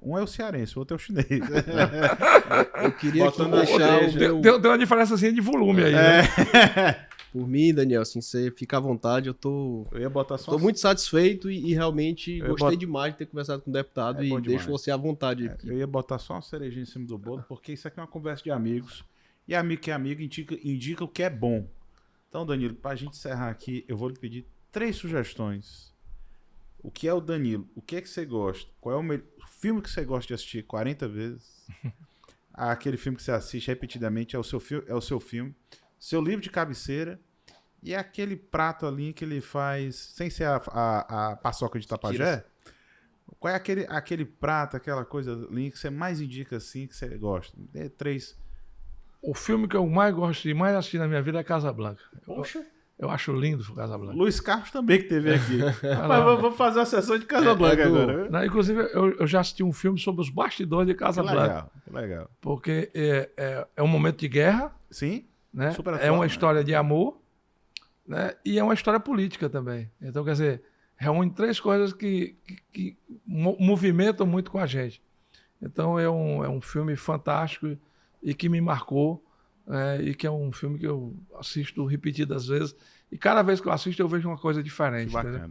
Um é o cearense, o outro é o chinês. Eu queria Tem uma diferençazinha de volume aí, né? Por mim, Daniel, assim, você fica à vontade, eu ia botar só muito satisfeito e realmente gostei demais de ter conversado com o deputado e deixo você à vontade. Eu ia botar só uma cerejinha em cima do bolo, porque isso aqui é uma conversa de amigos. E amigo que é amigo indica o que é bom. Então, Danilo, pra gente encerrar aqui, eu vou lhe pedir 3 sugestões. O que é o Danilo? O que é que você gosta? Qual é o filme que você gosta de assistir 40 vezes? Aquele filme que você assiste repetidamente é o seu filme. Seu livro de cabeceira e aquele prato ali que ele faz, sem ser a paçoca de Tapajé. Qual é aquele prato, aquela coisa ali que você mais indica assim, que você gosta? 3. O filme que eu mais gosto de mais assistir na minha vida é Casablanca. Poxa. Eu acho lindo o Casablanca. Luiz Carlos também que teve aqui. Mas vamos fazer uma sessão de Casablanca agora. Não, inclusive, eu já assisti um filme sobre os bastidores de Casablanca. Que legal. Porque é um momento de guerra. Sim. Né? Super atual, é uma história de amor, né? E é uma história política também. Então, quer dizer, reúne 3 coisas que movimentam muito com a gente. Então, é um filme fantástico e que me marcou, e que é um filme que eu assisto repetidas vezes. E cada vez que eu assisto, eu vejo uma coisa diferente. Que bacana.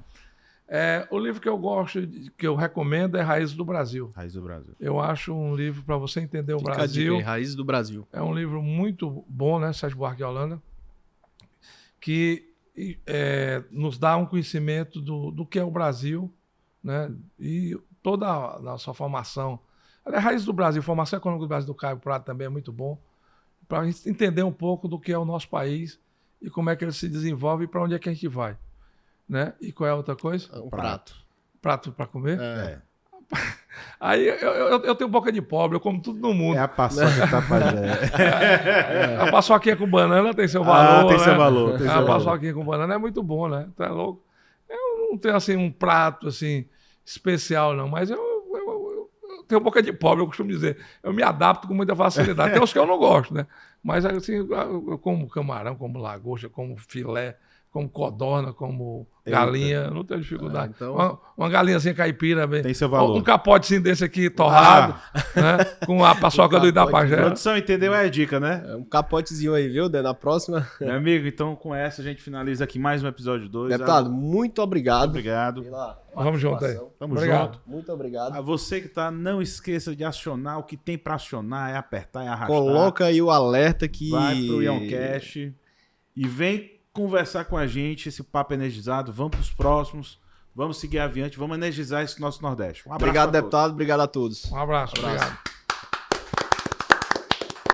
O livro que eu gosto, que eu recomendo, é Raízes do Brasil. Raízes do Brasil. Eu acho um livro para você entender o Brasil. Dica, Raízes do Brasil. É um livro muito bom, né, Sérgio Buarque de Holanda, que nos dá um conhecimento do que é o Brasil, né, e toda a nossa formação. Raízes do Brasil, Formação Econômica do Brasil, do Caio Prado também é muito bom, para a gente entender um pouco do que é o nosso país e como é que ele se desenvolve e para onde é que a gente vai. Né? E qual é a outra coisa? Um prato. Prato para comer? Aí eu tenho boca de pobre, eu como tudo no mundo. É a paçoca de Tapajé. A paçoquinha com banana tem seu valor. Tem né? seu valor. A paçoquinha com banana é muito bom, né? Tá louco? Eu não tenho assim um prato assim especial, não, mas eu tenho boca de pobre, eu costumo dizer. Eu me adapto com muita facilidade. Tem uns que eu não gosto, né? Mas assim, eu como camarão, como lagosta, como filé, como codorna, como galinha, eu não tenho dificuldade. Então... Uma galinhazinha caipira, bem. Tem seu valor. Um capotezinho desse aqui torrado, né? Com a paçoca do Idapajé. A produção entendeu a dica, né? Um capotezinho aí, viu? Na próxima. Meu amigo, então com essa a gente finaliza aqui mais um episódio 2. Deputado, muito obrigado. Obrigado. Vamos junto aí. Vamos obrigado. junto. Muito obrigado. A você que tá, não esqueça de acionar o que tem para acionar, é apertar, é arrastar. Coloca aí o alerta que... Vai pro Ioncast e vem conversar com a gente, esse papo energizado. Vamos pros próximos. Vamos seguir adiante, vamos energizar esse nosso Nordeste. Um abraço. Obrigado, deputado. Obrigado a todos. Um abraço. Obrigado.